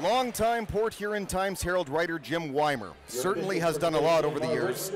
Longtime Port Huron Times-Herald writer Jim Weimer certainly has done a lot over the years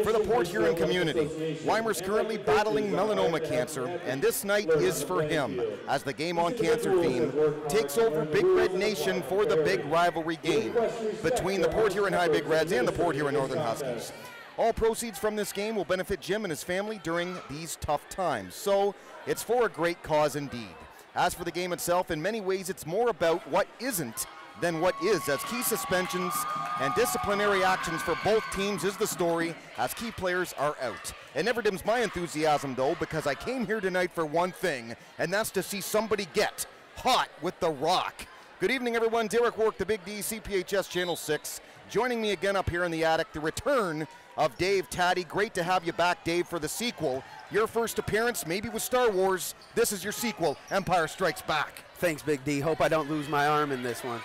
for the Port Huron community. Weimer's currently battling melanoma cancer, and this night is for him as the Game on Cancer theme takes over Big Red Nation for the big rivalry game between the Port Huron High Big Reds and the Port Huron Northern Huskies. All proceeds from this game will benefit Jim and his family during these tough times, so it's for a great cause indeed. As for the game itself, in many ways it's more about what isn't than what is, as key suspensions and disciplinary actions for both teams is the story as key players are out. It never dims my enthusiasm though, because I came here tonight for one thing, and that's to see somebody get hot with the rock. Good evening everyone, Derek Work, the Big D, CPHS Channel 6. Joining me again up here in the attic, the return of Dave Taddy. Great to have you back, Dave, for the sequel. Your first appearance, maybe with Star Wars. This is your sequel, Empire Strikes Back. Thanks, Big D. Hope I don't lose my arm in this one.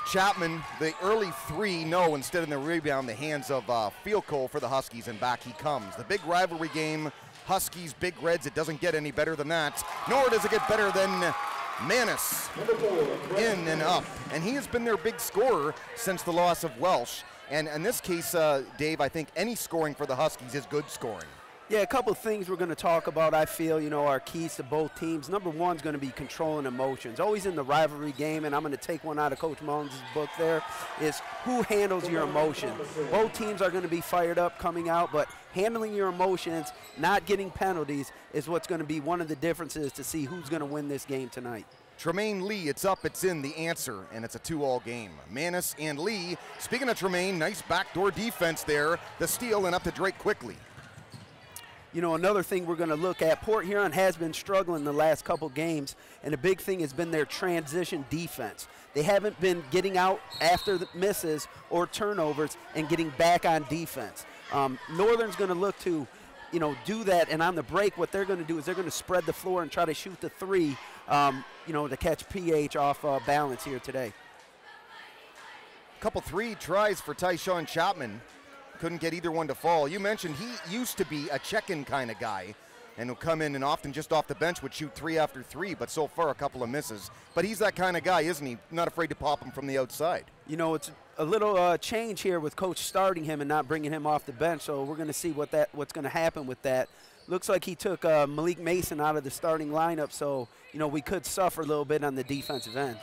Chapman, the early 3-0 instead of the rebound, the hands of field goal for the Huskies, and back he comes. The big rivalry game, Huskies, Big Reds, it doesn't get any better than that, nor does it get better than Manis in and up. And he has been their big scorer since the loss of Welsh. And in this case, Dave, I think any scoring for the Huskies is good scoring. Yeah, a couple of things we're going to talk about, I feel, are keys to both teams. Number one is going to be controlling emotions. Always in the rivalry game, and I'm going to take one out of Coach Mullins' book there, is who handles your emotions. Both teams are going to be fired up coming out, but handling your emotions, not getting penalties, is what's going to be one of the differences to see who's going to win this game tonight. Tremaine Lee, it's up, it's in, the answer, and it's a 2-all game. Manis and Lee. Speaking of Tremaine, nice backdoor defense there. The steal and up to Drake quickly. Another thing we're going to look at, Port Huron has been struggling the last couple games, and a big thing has been their transition defense. They haven't been getting out after the misses or turnovers and getting back on defense. Northern's going to look to, do that, and on the break, what they're going to do is they're going to spread the floor and try to shoot the three, to catch PH off balance here today. Couple 3 tries for Tyshawn Chapman. Couldn't get either one to fall. You mentioned he used to be a check-in kind of guy and would come in and often just off the bench would shoot 3 after 3, but so far a couple of misses. But he's that kind of guy, isn't he? Not afraid to pop him from the outside. It's a little change here with Coach starting him and not bringing him off the bench, so we're going to see what's going to happen with that. Looks like he took Malik Mason out of the starting lineup, so, we could suffer a little bit on the defensive end.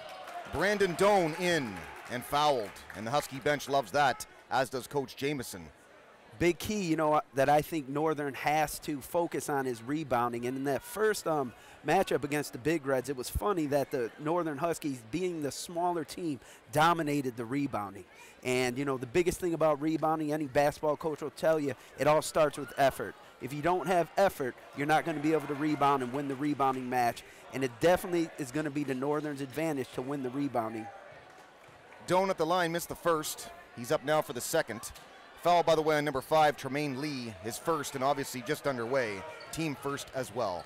Brandon Doan in and fouled, and the Husky bench loves that, as does Coach Jameson. Big key, that I think Northern has to focus on is rebounding. And in that first matchup against the Big Reds, it was funny that the Northern Huskies, being the smaller team, dominated the rebounding. And, the biggest thing about rebounding, any basketball coach will tell you, it all starts with effort. If you don't have effort, you're not going to be able to rebound and win the rebounding match. And it definitely is going to be the Northern's advantage to win the rebounding. Doan at the line missed the first. He's up now for the second. Foul, by the way, on number 5, Tremaine Lee, his first, and obviously just underway. Team first as well.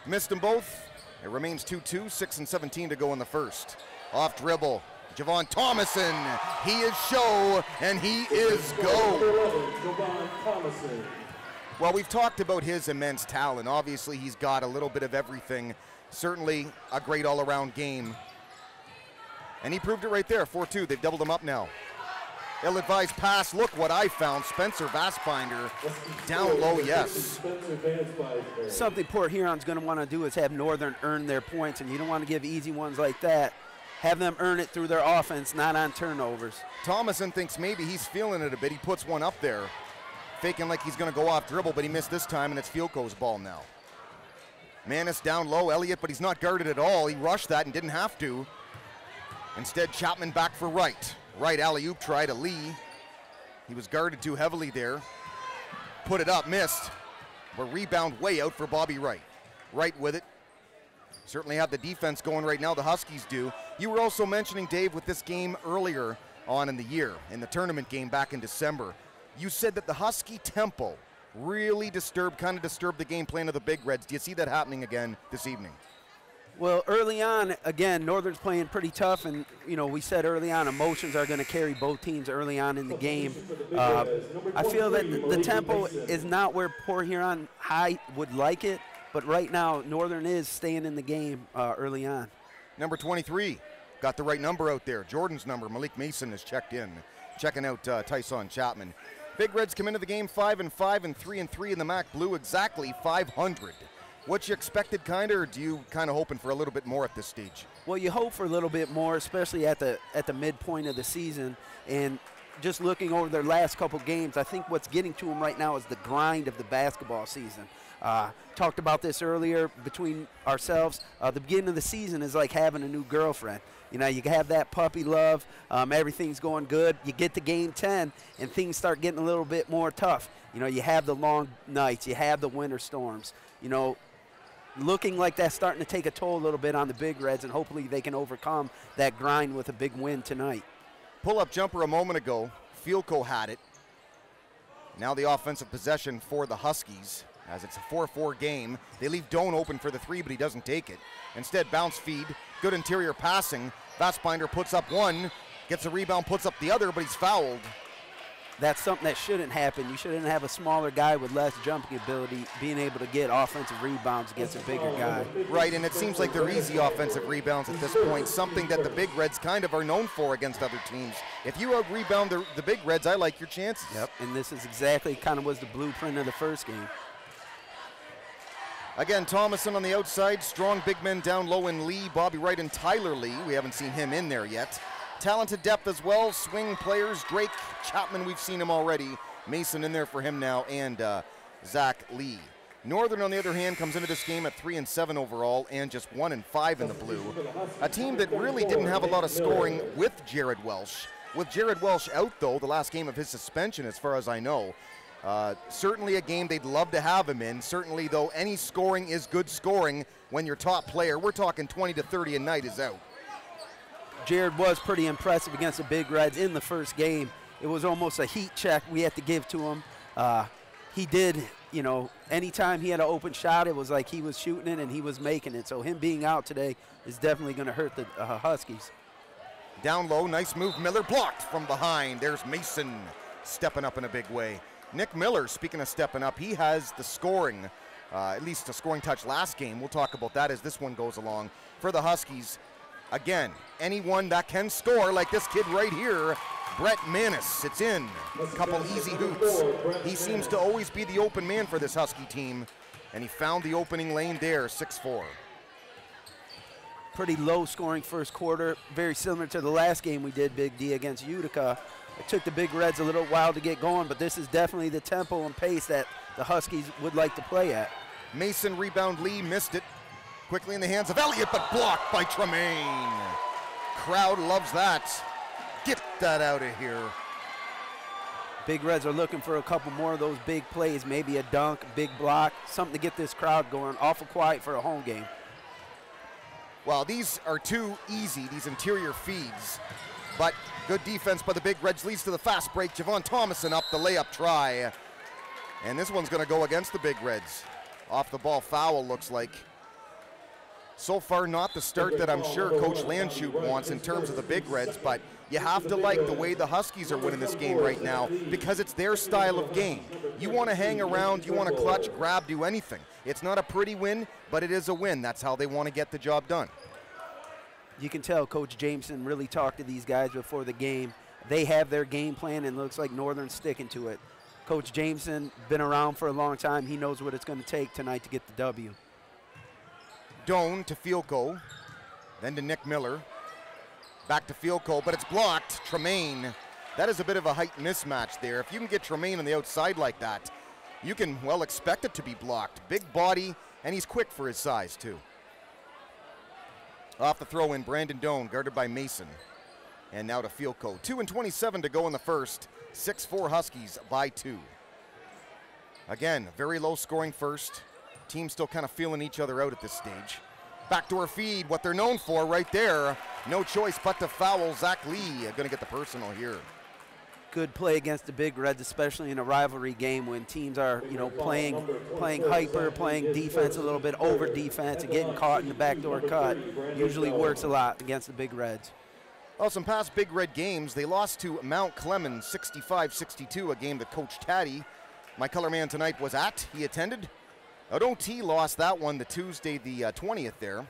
Missed them both. It remains 2-2, 6 and 17 to go in the first. Off dribble, Javon Thomason. He is show, and he is go. Well, we've talked about his immense talent. Obviously, he's got a little bit of everything. Certainly a great all-around game. And he proved it right there, 4-2. They've doubled him up now. Ill-advised pass. Look what I found. Spencer Vassbinder down low, yes. Something Port Huron's going to want to do is have Northern earn their points, and you don't want to give easy ones like that. Have them earn it through their offense, not on turnovers. Thomason thinks maybe he's feeling it a bit. He puts one up there, faking like he's going to go off dribble, but he missed this time, and it's Fielko's ball now. Manis down low. Elliott, but he's not guarded at all. He rushed that and didn't have to. Instead, Chapman back for Wright. Right alley-oop try to Lee. He was guarded too heavily there. Put it up, missed. But rebound way out for Bobby Wright. Wright with it. Certainly have the defense going right now, the Huskies do. You were also mentioning, Dave, with this game earlier on in the year, in the tournament game back in December. You said that the Husky tempo really kind of disturbed the game plan of the Big Reds. Do you see that happening again this evening? Well, early on, again, Northern's playing pretty tough, and, we said early on emotions are going to carry both teams early on in the game. I feel that the tempo is not where Port Huron High would like it, but right now, Northern is staying in the game early on. Number 23, got the right number out there. Jordan's number, Malik Mason is checked in. Checking out Tyson Chapman. Big Reds come into the game 5-5 and 3-3 in the MAC Blue, exactly 500. What you expected, kind of, or do you kind of hoping for a little bit more at this stage? Well, you hope for a little bit more, especially at the midpoint of the season. And just looking over their last couple games, I think what's getting to them right now is the grind of the basketball season. Talked about this earlier between ourselves. The beginning of the season is like having a new girlfriend. You know, you have that puppy love, everything's going good. You get to game 10, and things start getting a little bit more tough. You know, you have the long nights, you have the winter storms. You know, looking like that's starting to take a toll a little bit on the Big Reds, and hopefully they can overcome that grind with a big win tonight. Pull-up jumper a moment ago. Fielko had it. Now the offensive possession for the Huskies, as it's a 4-4 game. They leave Doan open for the three, but he doesn't take it. Instead, bounce feed, good interior passing. Vastbinder puts up one, gets a rebound, puts up the other, but he's fouled. That's something that shouldn't happen. You shouldn't have a smaller guy with less jumping ability being able to get offensive rebounds against a bigger guy. Right, and it seems like they're easy offensive rebounds at this point, something that the Big Reds kind of are known for against other teams. If you out-rebound the Big Reds, I like your chances. Yep, and this is exactly kind of was the blueprint of the first game. Again, Thomason on the outside, strong big men down low in Lee, Bobby Wright and Tyler Lee. We haven't seen him in there yet. Talented depth as well, swing players, Drake, Chapman, we've seen him already. Mason in there for him now, and Zach Lee. Northern, on the other hand, comes into this game at 3-7 overall and just 1-5 in the blue. A team that really didn't have a lot of scoring with Jared Welsh. With Jared Welsh out, though, the last game of his suspension, as far as I know, certainly a game they'd love to have him in. Certainly, though, any scoring is good scoring when your top player, we're talking 20 to 30 a night, is out. Jared was pretty impressive against the Big Reds in the first game. It was almost a heat check we had to give to him. He did, you know, anytime he had an open shot, it was like he was shooting it and he was making it. So him being out today is definitely going to hurt the Huskies. Down low, nice move. Miller blocked from behind. There's Mason stepping up in a big way. Nick Miller, speaking of stepping up, he has the scoring, at least a scoring touch last game. We'll talk about that as this one goes along. For the Huskies, again, anyone that can score, like this kid right here, Brett Manis, it's in. A couple easy hoops. He seems to always be the open man for this Husky team, and he found the opening lane there, 6-4. Pretty low scoring first quarter, very similar to the last game we did, Big D, against Utica. It took the Big Reds a little while to get going, but this is definitely the tempo and pace that the Huskies would like to play at. Mason rebound, Lee missed it. Quickly in the hands of Elliott, but blocked by Tremaine. Crowd loves that. Get that out of here. Big Reds are looking for a couple more of those big plays, maybe a dunk, big block, something to get this crowd going. Awful quiet for a home game. Well, these are too easy, these interior feeds. But good defense by the Big Reds leads to the fast break. Javon Thomason up the layup try. And this one's going to go against the Big Reds. Off the ball foul, looks like. So far, not the start that I'm sure Coach Landshut wants in terms of the Big Reds, but you have to like the way the Huskies are winning this game right now because it's their style of game. You want to hang around, you want to clutch, grab, do anything. It's not a pretty win, but it is a win. That's how they want to get the job done. You can tell Coach Jameson really talked to these guys before the game. They have their game plan, and it looks like Northern's sticking to it. Coach Jameson, been around for a long time. He knows what it's going to take tonight to get the W. Doan to Fielko, then to Nick Miller. Back to Fielko, but it's blocked. Tremaine, that is a bit of a height mismatch there. If you can get Tremaine on the outside like that, you can, well, expect it to be blocked. Big body, and he's quick for his size, too. Off the throw in, Brandon Doan, guarded by Mason. And now to Fielko. 2:27 to go in the first. 6-4 Huskies by 2. Again, very low scoring first. Team still kind of feeling each other out at this stage. Backdoor feed, what they're known for right there. No choice but to foul. Zach Lee going to get the personal here. Good play against the Big Reds, especially in a rivalry game when teams are, you know, playing hyper, playing defense a little bit, over defense, and getting caught in the backdoor cut. Usually works a lot against the Big Reds. Well, some past Big Red games, they lost to Mount Clemens 65-62, a game that Coach Taddy, my color man tonight, was at. He attended. OT lost that one the Tuesday the 20th there.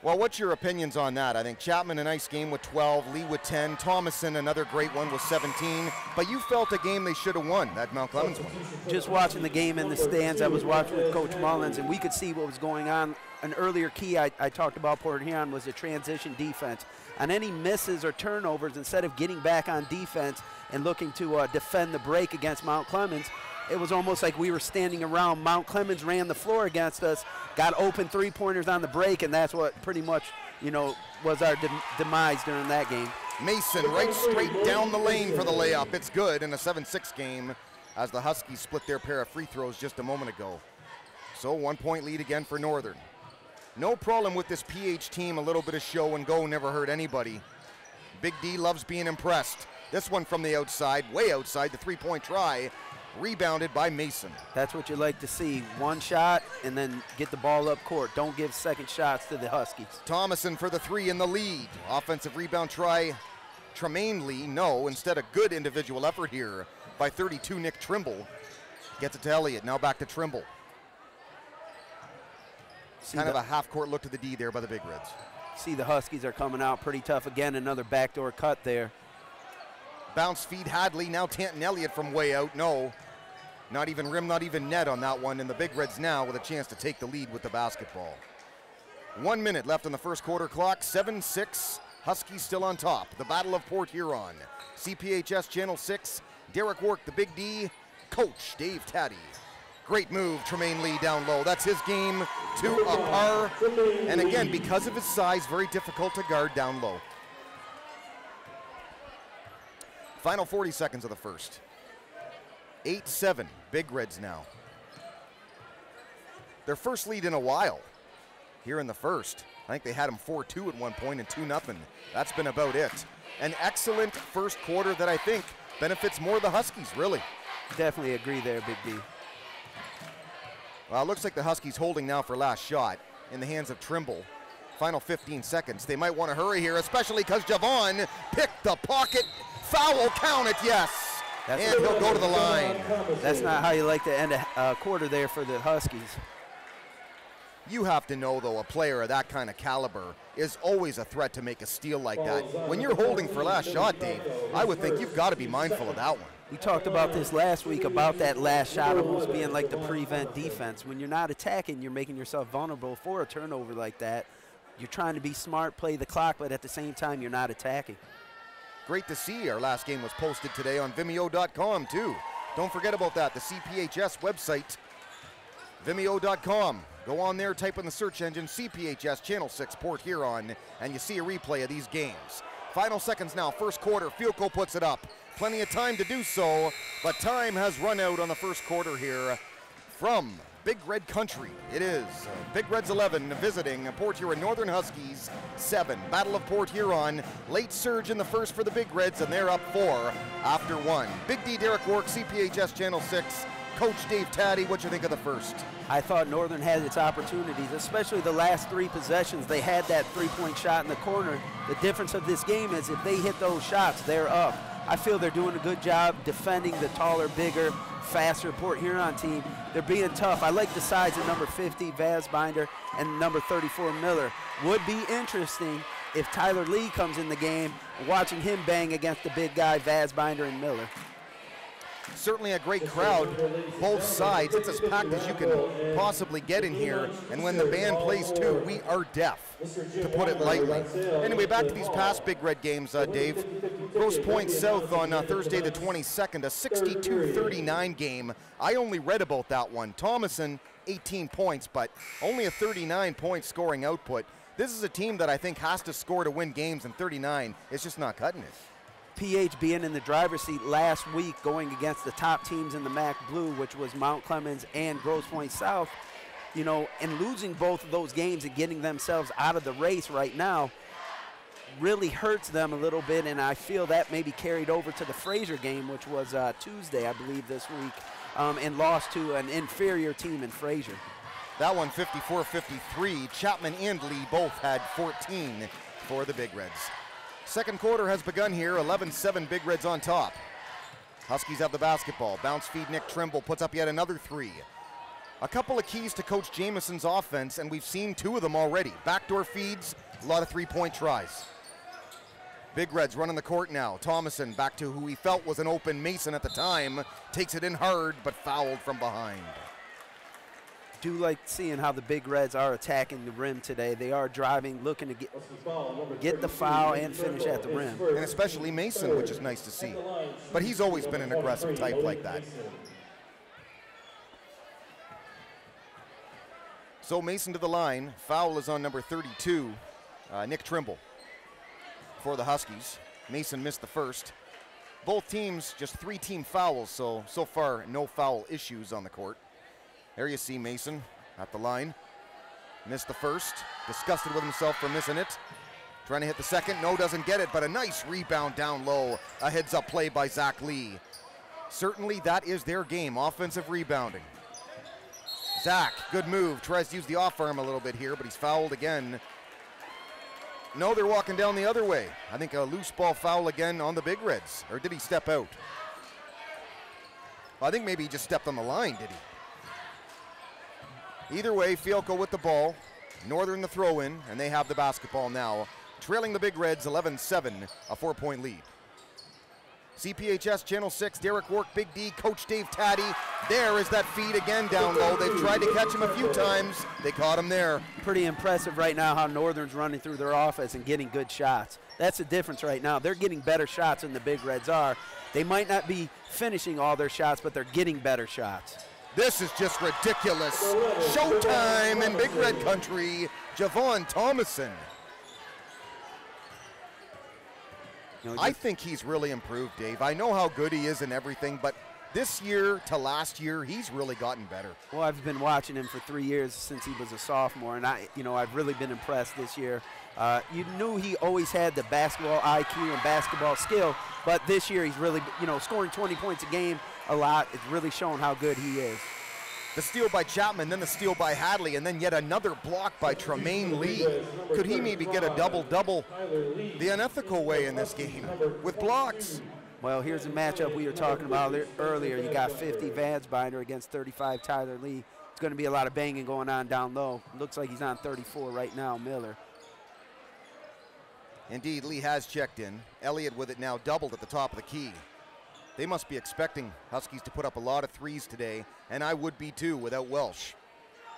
Well, what's your opinions on that? I think Chapman, a nice game with 12, Lee with 10, Thomason, another great one with 17. But you felt a game they should have won, that Mount Clemens one. Just watching the game in the stands, I was watching with Coach Mullins, and we could see what was going on. An earlier key I talked about Port Huron was the transition defense. On any misses or turnovers, instead of getting back on defense and looking to defend the break against Mount Clemens, it was almost like we were standing around. Mount Clemens ran the floor against us, got open three-pointers on the break, and that's what pretty much, you know, was our demise during that game. Mason right straight down the lane for the layup. It's good in a 7-6 game as the Huskies split their pair of free throws just a moment ago. So 1 point lead again for Northern. No problem with this PH team. A little bit of show and go never hurt anybody. Big D loves being impressed. This one from the outside, way outside, the three-point try. Rebounded by Mason. That's what you like to see. One shot and then get the ball up court. Don't give second shots to the Huskies. Thomason for the three in the lead. Offensive rebound try. Tremaine Lee, no. Instead, a good individual effort here by 32, Nick Trimble. Gets it to Elliott. Now back to Trimble. Kind of a half-court look to the D there by the Big Reds. See the Huskies are coming out pretty tough. Again, another backdoor cut there. Bounce feed Hadley. Now Tanton Elliott from way out. No. Not even rim, not even net on that one. And the Big Reds now with a chance to take the lead with the basketball. 1 minute left on the first quarter clock. 7-6. Huskies still on top. The Battle of Port Huron. CPHS Channel 6. Derek Work, the Big D. Coach Dave Taddy. Great move, Tremaine Lee down low. That's his game to a par. And again, because of his size, very difficult to guard down low. Final 40 seconds of the first. 8-7, Big Reds now. Their first lead in a while here in the first. I think they had them 4-2 at one point and 2-0. That's been about it. An excellent first quarter that I think benefits more the Huskies, really. Definitely agree there, Big D. Well, it looks like the Huskies holding now for last shot in the hands of Trimble. Final 15 seconds. They might want to hurry here, especially because Javon picked the pocket. Foul, count it, yes. And he'll go to the line. That's not how you like to end a quarter there for the Huskies. You have to know, though, a player of that kind of caliber is always a threat to make a steal like that. When you're holding for last shot, Dave, I would think you've got to be mindful of that one. We talked about this last week about that last shot almost being like the prevent defense. When you're not attacking, you're making yourself vulnerable for a turnover like that. You're trying to be smart, play the clock, but at the same time, you're not attacking. Great to see. Our last game was posted today on Vimeo.com, too. Don't forget about that, the CPHS website, Vimeo.com. Go on there, type in the search engine, CPHS Channel 6 Port Huron, and you see a replay of these games. Final seconds now, first quarter, Fielko puts it up. Plenty of time to do so, but time has run out on the first quarter here from Big Red Country. It is Big Reds 11 visiting Port Huron Northern Huskies 7. Battle of Port Huron. Late surge in the first for the Big Reds, and they're up 4 after 1. Big D, Derek Work, CPHS Channel 6. Coach Dave Taddy, what you think of the first? I thought Northern had its opportunities, especially the last 3 possessions. They had that three-point shot in the corner. The difference of this game is if they hit those shots, they're up. I feel they're doing a good job defending the taller, bigger, faster Port Huron team. They're being tough. I like the size of number 50, Vazbinder, and number 34, Miller. Would be interesting if Tyler Lee comes in the game, watching him bang against the big guy, Vazbinder and Miller. Certainly a great crowd, both sides. It's as packed as you can possibly get in here. And when the band plays too, we are deaf, to put it lightly. Anyway, back to these past Big Red games, Dave. Grosse Pointe South on Thursday the 22nd, a 62-39 game. I only read about that one. Thomason, 18 points, but only a 39-point scoring output. This is a team that I think has to score to win games, and 39 is just not cutting it. PH being in the driver's seat last week going against the top teams in the MAC Blue, which was Mount Clemens and Grosse Pointe South, you know, and losing both of those games and getting themselves out of the race right now really hurts them a little bit, and I feel that maybe carried over to the Fraser game, which was Tuesday, I believe, this week, and lost to an inferior team in Fraser. That one 54-53. Chapman and Lee both had 14 for the Big Reds. Second quarter has begun here, 11-7 Big Reds on top. Huskies have the basketball. Bounce feed, Nick Trimble puts up yet another 3. A couple of keys to Coach Jameson's offense, and we've seen 2 of them already. Backdoor feeds, a lot of 3-point tries. Big Reds running the court now. Thomason back to who he felt was an open Mason at the time. Takes it in hard, but fouled from behind. Do like seeing how the Big Reds are attacking the rim today. They are driving, looking to get the foul and finish at the rim. And especially Mason, which is nice to see. But he's always been an aggressive type like that. So Mason to the line. Foul is on number 32, Nick Trimble, for the Huskies. Mason missed the first. Both teams just 3 team fouls, so far no foul issues on the court. There you see Mason at the line. Missed the first. Disgusted with himself for missing it. Trying to hit the second. No, doesn't get it, but a nice rebound down low. A heads-up play by Zach Lee. Certainly that is their game, offensive rebounding. Zach, good move. Tries to use the off arm a little bit here, but he's fouled again. No, they're walking down the other way. I think a loose ball foul again on the Big Reds. Or did he step out? Well, I think maybe he just stepped on the line, did he? Either way, Fielko with the ball. Northern the throw-in, and they have the basketball now. Trailing the Big Reds 11-7, a 4-point lead. CPHS Channel 6, Derek Work, Big D, Coach Dave Taddy. There is that feed again down low. They've tried to catch him a few times. They caught him there. Pretty impressive right now how Northern's running through their offense and getting good shots. That's the difference right now. They're getting better shots than the Big Reds are. They might not be finishing all their shots, but they're getting better shots. This is just ridiculous. Showtime in Big Red Country. Javon Thomason. I think he's really improved, Dave. I know how good he is and everything, but this year to last year, he's really gotten better. Well, I've been watching him for 3 years since he was a sophomore, and I've really been impressed this year. You knew he always had the basketball IQ and basketball skill, but this year he's really, scoring 20 points a game a lot. It's really shown how good he is. The steal by Chapman, then the steal by Hadley, and then yet another block by Tremaine Lee. Could he maybe get a double-double the unethical way in this game with blocks? Well, here's a matchup we were talking about earlier. You got 50 Vance Binder against 35 Tyler Lee. It's going to be a lot of banging going on down low. Looks like he's on 34 right now, Miller. Indeed, Lee has checked in. Elliott with it now doubled at the top of the key. They must be expecting Huskies to put up a lot of threes today, and I would be too without Welsh.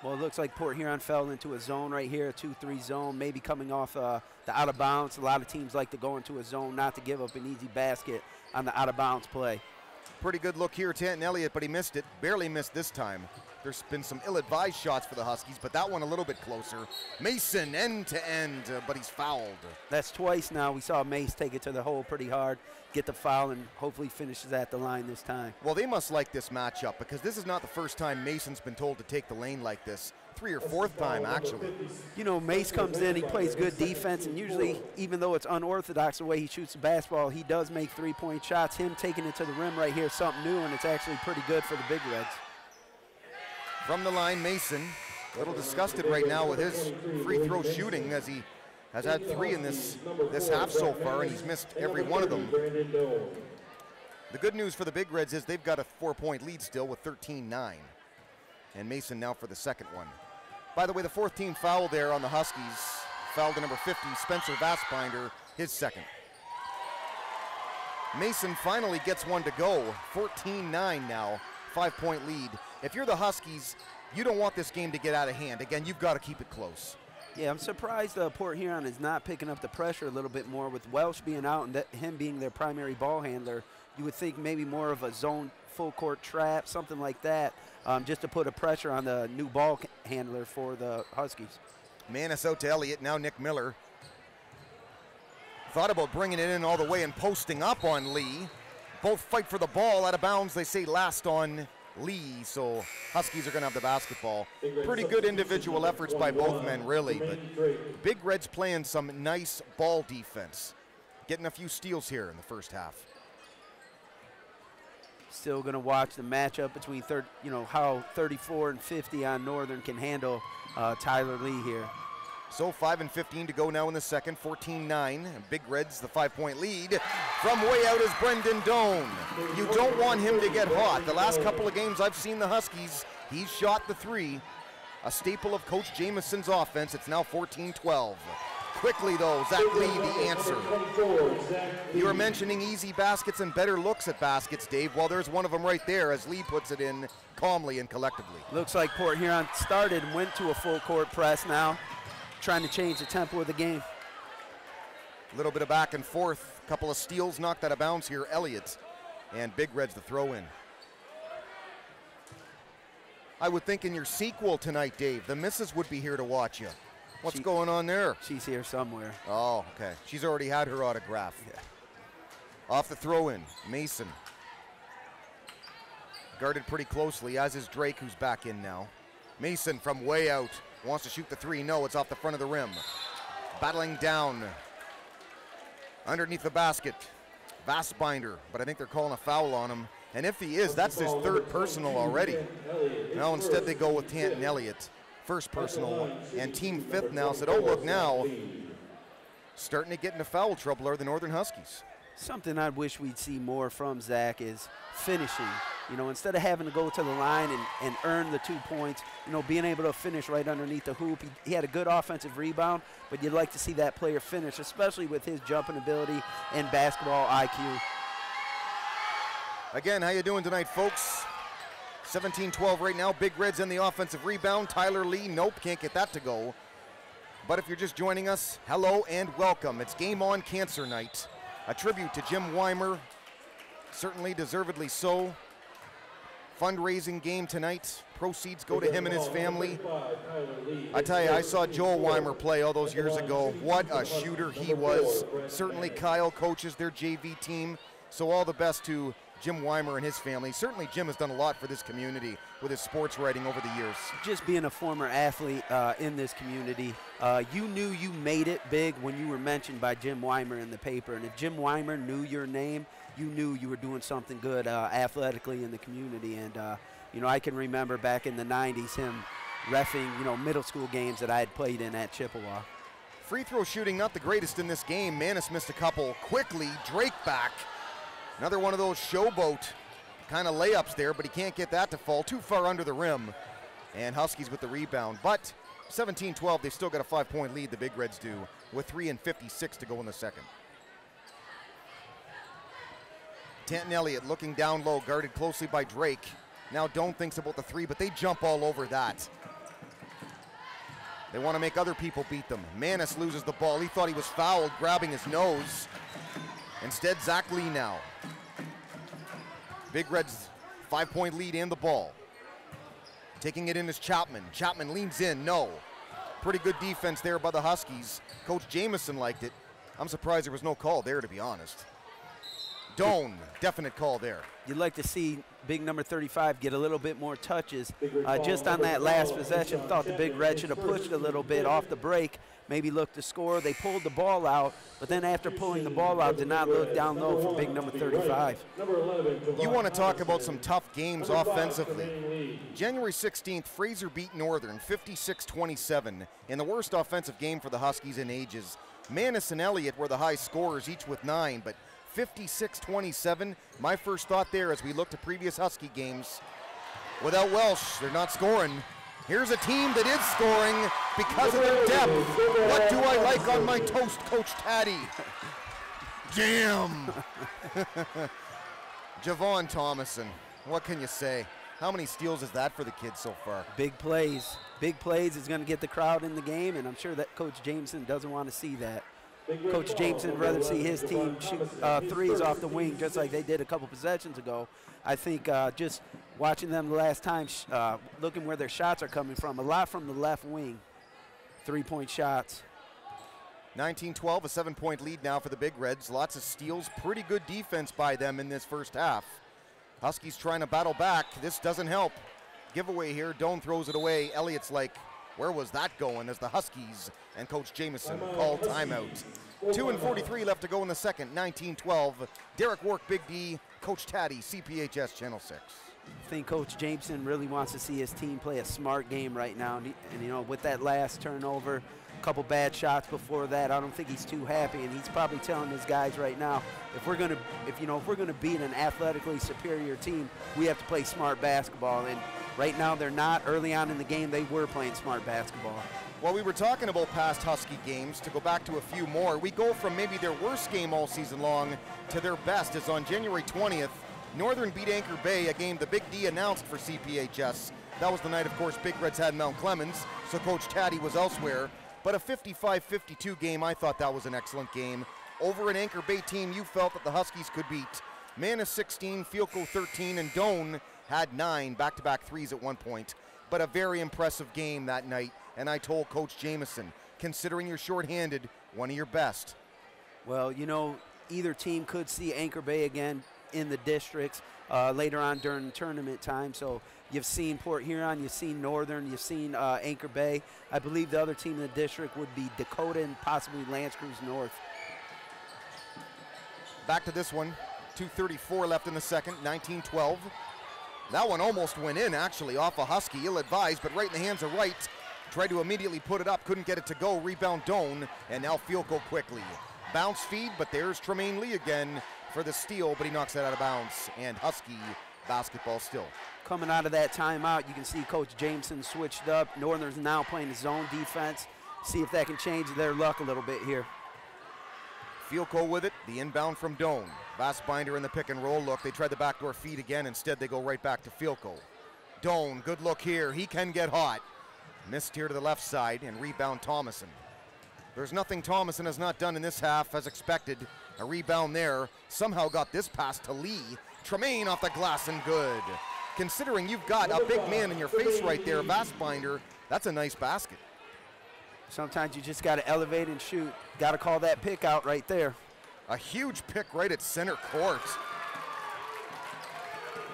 Well, it looks like Port Huron fell into a zone right here, a 2-3 zone, maybe coming off the out of bounds. A lot of teams like to go into a zone not to give up an easy basket on the out of bounds play. Pretty good look here, Tanton Elliott, but he missed it. Barely missed this time. There's been some ill-advised shots for the Huskies, but that one a little bit closer. Mason end to end, but he's fouled. That's twice now. We saw Mace take it to the hole pretty hard, get the foul, and hopefully finishes at the line this time. Well, they must like this matchup because this is not the first time Mason's been told to take the lane like this. 3rd or 4th time, actually. Mace comes in, he plays good defense, and usually, even though it's unorthodox the way he shoots the basketball, he does make 3-point shots. Him taking it to the rim right here is something new, and it's actually pretty good for the Big Reds. From the line, Mason, a little disgusted right now with his free throw shooting as he has had 3 in this half so far, and he's missed every one of them. The good news for the Big Reds is they've got a 4-point lead still with 13-9. And Mason now for the second one. By the way, the 4th team foul there on the Huskies. Foul to number 50, Spencer Vassbinder, his second. Mason finally gets one to go. 14-9 now, 5-point lead. If you're the Huskies, you don't want this game to get out of hand. Again, you've got to keep it close. Yeah, I'm surprised Port Huron is not picking up the pressure a little bit more with Welsh being out and him being their primary ball handler. You would think maybe more of a zone full court trap, something like that, just to put a pressure on the new ball handler for the Huskies. Manis out to Elliott, now Nick Miller. Thought about bringing it in all the way and posting up on Lee. Both fight for the ball, out of bounds, they say last on Lee, so Huskies are going to have the basketball. Pretty good individual efforts by both men, really, but Big Reds playing some nice ball defense. Getting a few steals here in the first half. Still going to watch the matchup between, how 34 and 50 on Northern can handle Tyler Lee here. So 5:15 to go now in the second, 14-9. Big Reds, the 5-point lead. From way out is Brendan Doan. You don't want him to get hot. The last couple of games I've seen the Huskies, He's shot the three, a staple of Coach Jameson's offense. It's now 14-12. Quickly though, Zach Lee the answer. You were mentioning easy baskets and better looks at baskets, Dave. Well, there's one of them right there as Lee puts it in calmly and collectively. Looks like Port Huron started and went to a full court press now, trying to change the tempo of the game. A little bit of back and forth, a couple of steals knocked out of bounds here. Elliott and Big Reds the throw in. I would think in your sequel tonight, Dave, the missus would be here to watch you. What's going on there? She's here somewhere. Oh, okay. She's already had her autograph. Yeah. Off the throw-in, Mason. Guarded pretty closely, as is Drake, who's back in now. Mason from way out. Wants to shoot the three. No, it's off the front of the rim. Battling down. Underneath the basket. Vastbinder, but I think they're calling a foul on him. And if he is, that's his third personal already. Now instead they go with Tanton Elliott. First personal, and team fifth now said, oh, look now, starting to get into foul trouble are the Northern Huskies. Something I wish we'd see more from Zach is finishing. You know, instead of having to go to the line and earn the 2 points, you know, being able to finish right underneath the hoop. He had a good offensive rebound, but you'd like to see that player finish, especially with his jumping ability and basketball IQ. Again, how you doing tonight, folks? 17-12 right now. Big Reds in the offensive rebound. Tyler Lee, nope, can't get that to go. But if you're just joining us, hello and welcome. It's Game On Cancer Night. A tribute to Jim Weimer, certainly deservedly so. Fundraising game tonight. Proceeds go to him and his family. I tell you, I saw Joel Weimer play all those years ago. What a shooter he was. Certainly Kyle coaches their JV team. So all the best to Jim Weimer and his family. Certainly Jim has done a lot for this community with his sports writing over the years. Just being a former athlete in this community, you knew you made it big when you were mentioned by Jim Weimer in the paper. And if Jim Weimer knew your name, you knew you were doing something good athletically in the community. And, you know, I can remember back in the 90s him reffing, you know, middle school games that I had played in at Chippewa. Free throw shooting not the greatest in this game. Manis missed a couple quickly. Drake back. Another one of those showboat kind of layups there, but he can't get that to fall. Too far under the rim. And Huskies with the rebound. But 17-12, they still got a 5-point lead, the Big Reds do, with 3:56 to go in the second. Tanton Elliott looking down low, guarded closely by Drake. Now Doan thinks about the three, but they jump all over that. They want to make other people beat them. Manis loses the ball. He thought he was fouled, grabbing his nose. Instead, Zach Lee now. Big Reds 5-point lead and the ball. Taking it in is Chapman. Chapman leans in, no. Pretty good defense there by the Huskies. Coach Jameson liked it. I'm surprised there was no call there, to be honest. Doan, definite call there. You'd like to see big number 35 get a little bit more touches. Just on that last possession, thought the Big Red should have pushed a little bit off the break, maybe looked to score. They pulled the ball out, but then after pulling the ball out, did not look down low for big number 35. You want to talk about some tough games offensively. January 16th, Fraser beat Northern 56-27 in the worst offensive game for the Huskies in ages. Manis and Elliott were the high scorers, each with 9, but 56-27, my first thought there as we look to previous Husky games, without Welsh, they're not scoring. Here's a team that is scoring because of their depth. What do I like on my toast, Coach Taddy? Jam! Javon Thomason, what can you say? How many steals is that for the kids so far? Big plays. Big plays is going to get the crowd in the game, and I'm sure that Coach Jameson doesn't want to see that. Coach Jameson would rather see his team shoot threes off the wing just like they did a couple possessions ago. I think just watching them the last time, looking where their shots are coming from, a lot from the left wing, 3-point shots. 19-12, a 7-point lead now for the Big Reds. Lots of steals, pretty good defense by them in this first half. Huskies trying to battle back. This doesn't help. Giveaway here, Doan throws it away. Elliott's like, where was that going, as the Huskies and Coach Jameson call timeout. 2:43 left to go in the second, 19-12. Derek Work, Big D, Coach Taddy, CPHS Channel 6. I think Coach Jameson really wants to see his team play a smart game right now. And you know, with that last turnover, a couple bad shots before that. I don't think he's too happy, and he's probably telling his guys right now, if we're gonna beat an athletically superior team, we have to play smart basketball. And right now they're not. Early on in the game, they were playing smart basketball. Well, we were talking about past Husky games. To go back to a few more, we go from maybe their worst game all season long to their best, as on January 20th, Northern beat Anchor Bay, a game the Big D announced for CPHS. That was the night, of course, Big Reds had Mount Clemens, so Coach Taddy was elsewhere. But a 55-52 game, I thought that was an excellent game. Over an Anchor Bay team you felt that the Huskies could beat. Manus 16, Field Goal 13, and Doane had 9 back-to-back threes at one point. But a very impressive game that night, and I told Coach Jameson, considering you're shorthanded, one of your best. Well, you know, either team could see Anchor Bay again in the districts later on during tournament time. So you've seen Port Huron, you've seen Northern, you've seen Anchor Bay. I believe the other team in the district would be Dakota and possibly L'Anse Creuse North. Back to this one, 2:34 left in the second, 19-12. That one almost went in, actually, off a Husky, ill-advised, but right in the hands of Wright. Tried to immediately put it up, couldn't get it to go. Rebound Doane, and now field goal quickly. Bounce feed, but there's Tremaine Lee again for the steal, but he knocks that out of bounds. And Husky basketball still. Coming out of that timeout, you can see Coach Jameson switched up. Northern's now playing zone defense. See if that can change their luck a little bit here. Field goal with it, the inbound from Doane. Vassbinder in the pick and roll look. They tried the backdoor feed again. Instead, they go right back to field goal. Doane, good look here. He can get hot. Missed here to the left side, and rebound Thomason. There's nothing Thomason has not done in this half as expected. A rebound there. Somehow got this pass to Lee. Tremaine off the glass and good. Considering you've got a big man in your face right there, Vassbinder, that's a nice basket. Sometimes you just got to elevate and shoot. Got to call that pick out right there. A huge pick right at center court.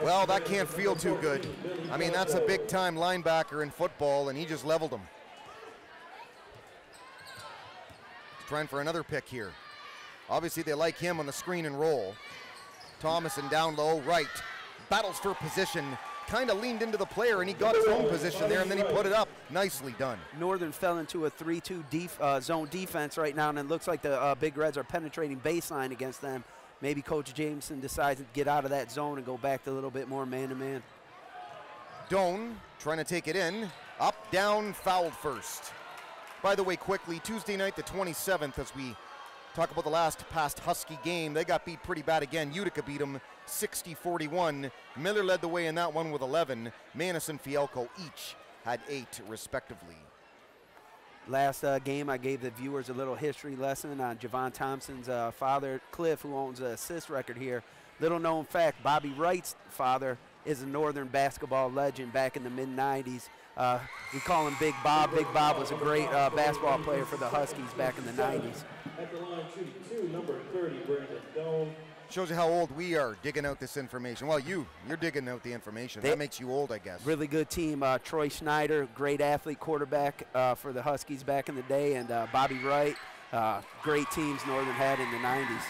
Well, that can't feel too good. I mean, that's a big-time linebacker in football, and he just leveled him. Trying for another pick here. Obviously, they like him on the screen and roll. Thomason down low, right. Battles for position. Kind of leaned into the player, and he got his own position there, and then he put it up. Nicely done. Northern fell into a 3-2 zone defense right now, and it looks like the Big Reds are penetrating baseline against them. Maybe Coach Jameson decides to get out of that zone and go back to a little bit more man-to-man. Doane trying to take it in. Up, down, fouled first. By the way, quickly, Tuesday night the 27th, as we talk about the past Husky game, they got beat pretty bad again. Utica beat them 60-41. Miller led the way in that one with 11. Manus and Fielko each had 8 respectively. Last game, I gave the viewers a little history lesson on Javon Thompson's father, Cliff, who owns an assist record here. Little known fact, Bobby Wright's father is a Northern basketball legend back in the mid-90s. We call him Big Bob. Big Bob was a great basketball player for the Huskies back in the 90s. At the line, shooting 2, number 30, Brandon Doane. Shows you how old we are digging out this information. Well, you're digging out the information. That makes you old, I guess. Really good team. Troy Schneider, great athlete quarterback for the Huskies back in the day, and Bobby Wright, great teams Northern had in the 90s.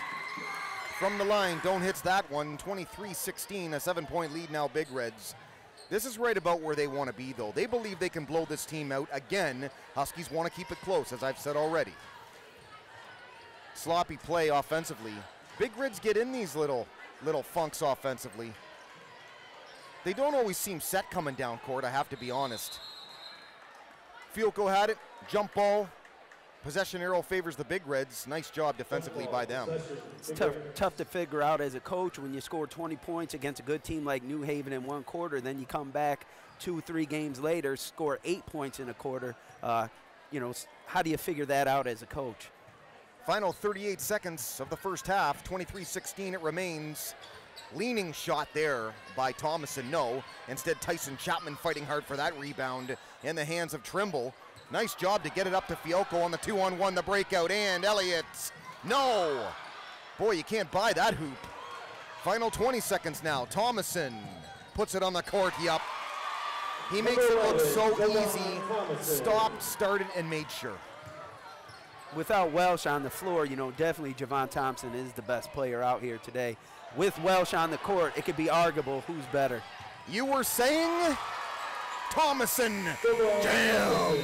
From the line, Doane hits that one, 23-16, a 7-point lead now, Big Reds. This is right about where they want to be, though. They believe they can blow this team out. Again, Huskies want to keep it close, as I've said already. Sloppy play offensively. Big Reds get in these little funks offensively. They don't always seem set coming down court, I have to be honest. Fielko had it, jump ball. Possession arrow favors the Big Reds. Nice job defensively by them. It's tough to figure out as a coach when you score 20 points against a good team like New Haven in one quarter, then you come back 2-3 games later, score 8 points in a quarter. You know, how do you figure that out as a coach? Final 38 seconds of the first half, 23-16 it remains. Leaning shot there by Thomason, no. Instead, Tyson Chapman fighting hard for that rebound in the hands of Trimble. Nice job to get it up to Fielko on the 2-on-1, the breakout, and Elliott, no. Boy, you can't buy that hoop. Final 20 seconds now. Thomason puts it on the court, yup. He makes it look so easy. Stopped, started, and made sure. Without Welsh on the floor, you know, definitely Javon Thompson is the best player out here today. With Welsh on the court, it could be arguable who's better. You were saying Thomason, damn.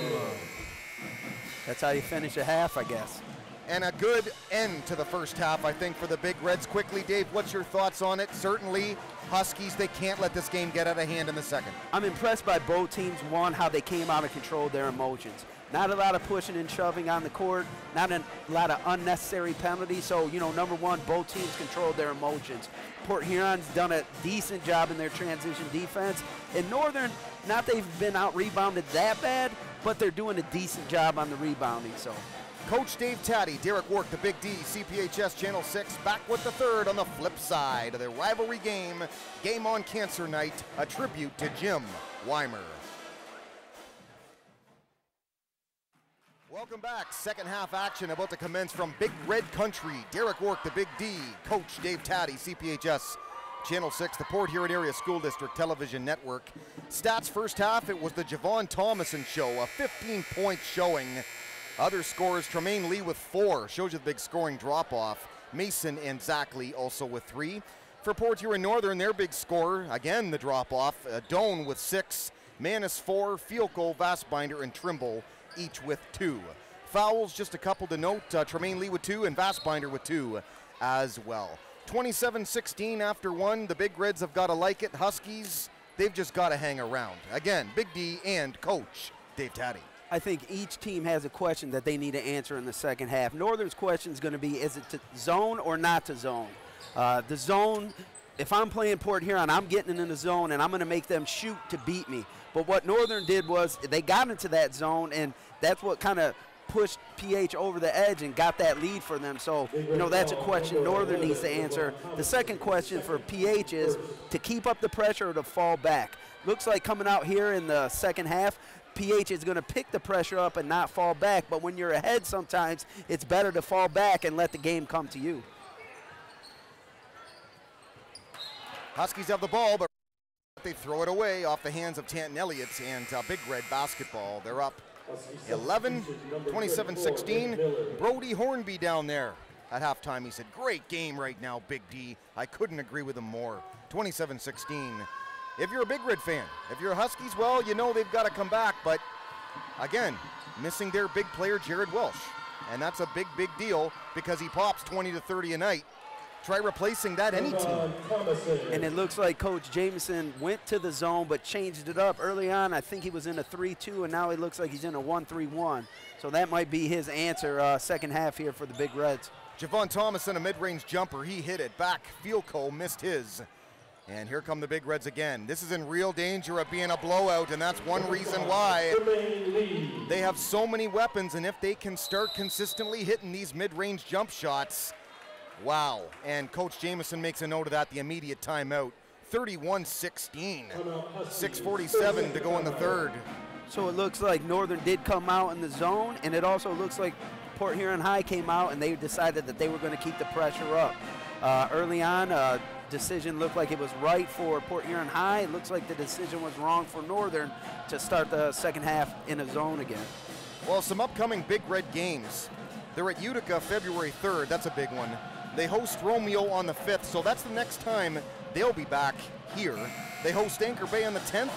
That's how you finish a half, I guess. And a good end to the first half, I think, for the Big Reds. Quickly, Dave, what's your thoughts on it? Certainly, Huskies, they can't let this game get out of hand in the second. I'm impressed by both teams. One, how they came out and controlled their emotions. Not a lot of pushing and shoving on the court, not a lot of unnecessary penalties. So, you know, number one, both teams controlled their emotions. Port Huron's done a decent job in their transition defense. And Northern, not they've been out-rebounded that bad, but they're doing a decent job on the rebounding. So, Coach Dave Taddy, Derek Work, the Big D, CPHS Channel 6, back with the third on the flip side of their rivalry game, Game on Cancer Night, a tribute to Jim Weimer. Welcome back. Second half action about to commence from Big Red Country. Derek Work, the Big D, Coach Dave Taddy, CPHS Channel 6, the Port Huron Area School District Television Network. Stats first half, it was the Javon Thomason show, a 15-point showing. Other scores, Tremaine Lee with 4, shows you the big scoring drop-off. Mason and Zach Lee also with 3. For Port Huron Northern, their big scorer, again the drop-off, Doan with 6, Manis 4, Fielko, Vassbinder, and Trimble each with 2. Fouls, just a couple to note, Tremaine Lee with 2 and Vassbinder with 2 as well. 27-16 after 1, the Big Reds have got to like it. Huskies, they've just got to hang around. Again, Big D and Coach Dave Taddy. I think each team has a question that they need to answer in the second half. Northern's question is going to be, is it to zone or not to zone? The zone, if I'm playing Port Huron, I'm getting in the zone and I'm going to make them shoot to beat me. But what Northern did was they got into that zone, and that's what kind of pushed PH over the edge and got that lead for them. So, you know, that's a question Northern needs to answer. The second question for PH is to keep up the pressure or to fall back. Looks like coming out here in the second half, PH is going to pick the pressure up and not fall back, but when you're ahead sometimes, it's better to fall back and let the game come to you. Huskies have the ball, but they throw it away off the hands of Tanton Elliott and Big Red basketball. They're up 11, 27-16. Brody Hornby down there at halftime. He said, great game right now, Big D. I couldn't agree with him more. 27-16. If you're a Big Red fan, if you're a Huskies, well, you know they've got to come back. But again, missing their big player, Jared Welsh. And that's a big, big deal because he pops 20 to 30 a night. Try replacing that any team. And it looks like Coach Jameson went to the zone but changed it up. Early on, I think he was in a 3-2, and now it looks like he's in a 1-3-1. So that might be his answer second half here for the Big Reds. Javon Thomason, a mid-range jumper. He hit it back. Fielko missed his. And here come the Big Reds again. This is in real danger of being a blowout, and that's one reason why. They have so many weapons, and if they can start consistently hitting these mid-range jump shots, wow. And Coach Jameson makes a note of that, the immediate timeout. 31-16, 6:47 to go in the third. So it looks like Northern did come out in the zone, and it also looks like Port Huron High came out and they decided that they were going to keep the pressure up. Early on, decision looked like it was right for Port Huron High. It looks like the decision was wrong for Northern to start the second half in a zone again. Well, some upcoming Big Red games. They're at Utica February 3rd. That's a big one. They host Romeo on the 5th, so that's the next time they'll be back here. They host Anchor Bay on the 10th,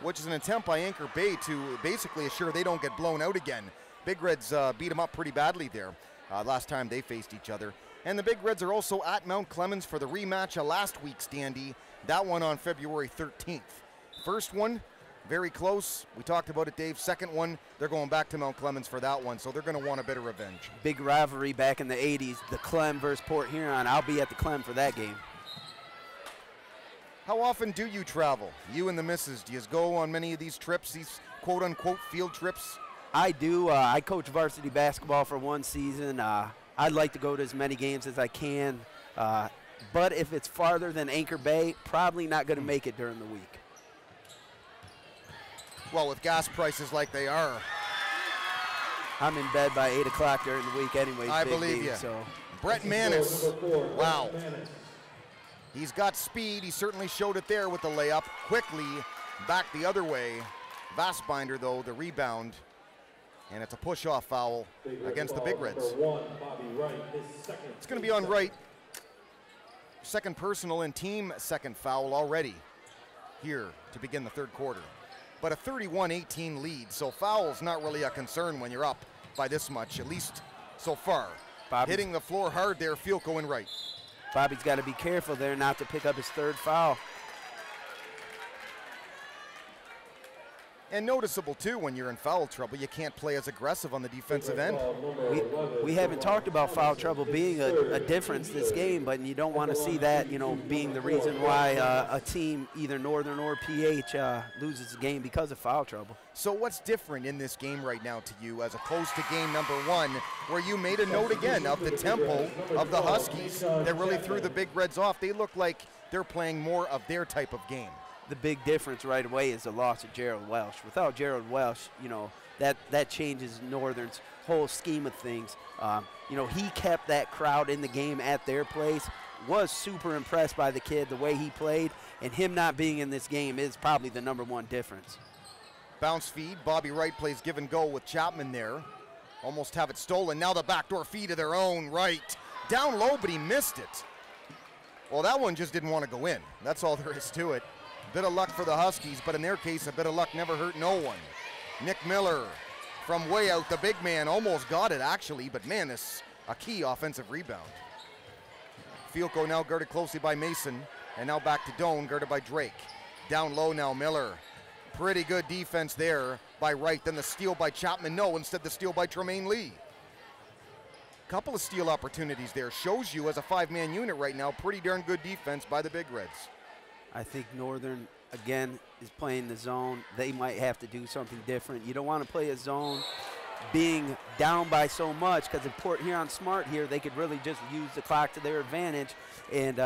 which is an attempt by Anchor Bay to basically assure they don't get blown out again. Big Reds beat them up pretty badly there last time they faced each other. And the Big Reds are also at Mount Clemens for the rematch of last week's standee. That one on February 13th. First one, very close. We talked about it, Dave. Second one, they're going back to Mount Clemens for that one, so they're going to want a bit of revenge. Big rivalry back in the 80s, the Clem versus Port Huron. I'll be at the Clem for that game. How often do you travel, you and the missus? Do you go on many of these trips, these quote-unquote field trips? I do. I coach varsity basketball for one season. I'd like to go to as many games as I can, but if it's farther than Anchor Bay, probably not going to make it during the week. Well, with gas prices like they are. I'm in bed by 8 o'clock during the week anyways. I believe you. So. Brett Manis, wow. He's got speed. He certainly showed it there with the layup. Quickly back the other way. Vassbinder, though, the rebound. And it's a push-off foul against the Big Reds. It's going to be on Wright. Second personal and team second foul already here to begin the third quarter. But a 31-18 lead, so foul's not really a concern when you're up by this much, at least so far. Bobby's Hitting the floor hard there, Fielko in right. Bobby's got to be careful there not to pick up his third foul. And noticeable, too, when you're in foul trouble, you can't play as aggressive on the defensive end. We haven't talked about foul trouble being a difference this game, but you don't want to see that, you know, being the reason why a team, either Northern or PH, loses the game because of foul trouble. So what's different in this game right now to you as opposed to game number 1, where you made a note again of the tempo of the Huskies that really threw the Big Reds off? They look like they're playing more of their type of game. The big difference right away is the loss of Gerald Welsh. Without Gerald Welsh, you know, that changes Northern's whole scheme of things. You know, he kept that crowd in the game at their place. Was super impressed by the kid, the way he played, and him not being in this game is probably the #1 difference. Bounce feed, Bobby Wright plays give and go with Chapman there. Almost have it stolen, now the backdoor feed of their own right. Down low, but he missed it. Well, that one just didn't want to go in. That's all there is to it. Bit of luck for the Huskies, but in their case, a bit of luck never hurt no one. Nick Miller from way out, the big man almost got it actually, but man, this is a key offensive rebound. Fielko now guarded closely by Mason, and now back to Doan, guarded by Drake. Down low now, Miller. Pretty good defense there by Wright, then the steal by Chapman. No, instead the steal by Tremaine Lee. Couple of steal opportunities there. Shows you as a 5-man unit right now, pretty darn good defense by the Big Reds. I think Northern, again, is playing the zone. They might have to do something different. You don't want to play a zone being down by so much, because if Port Huron smart here, they could really just use the clock to their advantage and,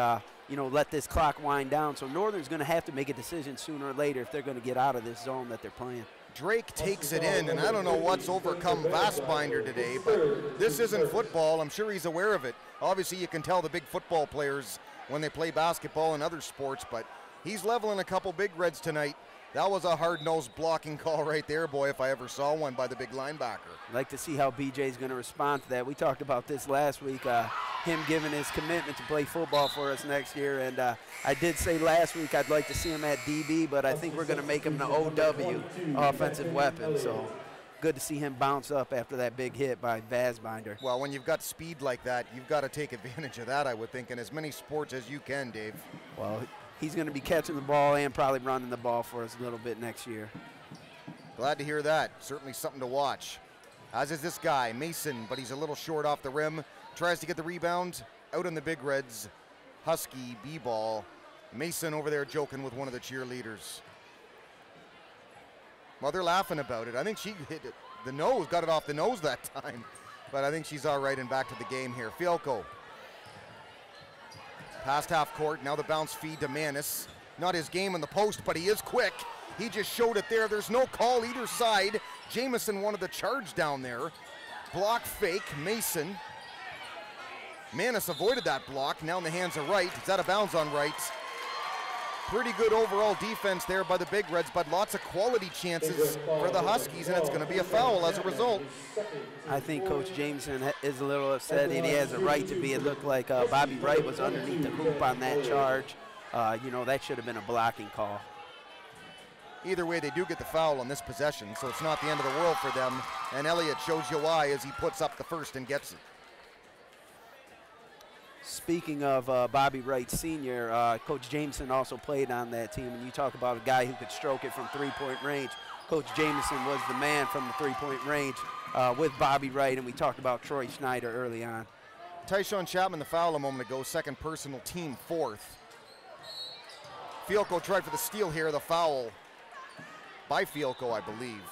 you know, let this clock wind down. So Northern's going to have to make a decision sooner or later if they're going to get out of this zone that they're playing. Drake takes it in, and I don't know what's overcome Vastbinder today, but this isn't football. I'm sure he's aware of it. Obviously, you can tell the big football players when they play basketball and other sports, but he's leveling a couple Big Reds tonight. That was a hard-nosed blocking call right there, boy, if I ever saw one by the big linebacker. I'd like to see how BJ's going to respond to that. We talked about this last week, him giving his commitment to play football for us next year, and I did say last week I'd like to see him at DB, but I think we're going to make him the OW, offensive weapon, so good to see him bounce up after that big hit by Vastbinder. Well, when you've got speed like that, you've got to take advantage of that, I would think, in as many sports as you can, Dave. Well, he's going to be catching the ball and probably running the ball for us a little bit next year. Glad to hear that. Certainly something to watch. As is this guy, Mason, but he's a little short off the rim. Tries to get the rebound out on the Big Reds. Husky B-ball. Mason over there joking with one of the cheerleaders. Well, they're laughing about it. I think she hit it, the nose, got it off the nose that time. But I think she's all right and back to the game here. Fielko. Past half court, now the bounce feed to Manis. Not his game in the post, but he is quick. He just showed it there. There's no call either side. Jamison wanted the charge down there. Block fake, Mason. Manis avoided that block. Now in the hands of Wright. It's out of bounds on Wright. Pretty good overall defense there by the Big Reds, but lots of quality chances for the Huskies, and it's going to be a foul as a result. I think Coach Jameson is a little upset, and he has a right to be. It looked like Bobby Wright was underneath the hoop on that charge. You know, that should have been a blocking call. Either way, they do get the foul on this possession, so it's not the end of the world for them. And Elliott shows you why as he puts up the first and gets it. Speaking of Bobby Wright Sr., Coach Jameson also played on that team. And you talk about a guy who could stroke it from three-point range. Coach Jameson was the man from the three-point range with Bobby Wright, and we talked about Troy Schneider early on. Tyshawn Chapman the foul a moment ago, second personal, team fourth. Fielko tried for the steal here, the foul by Fielko, I believe.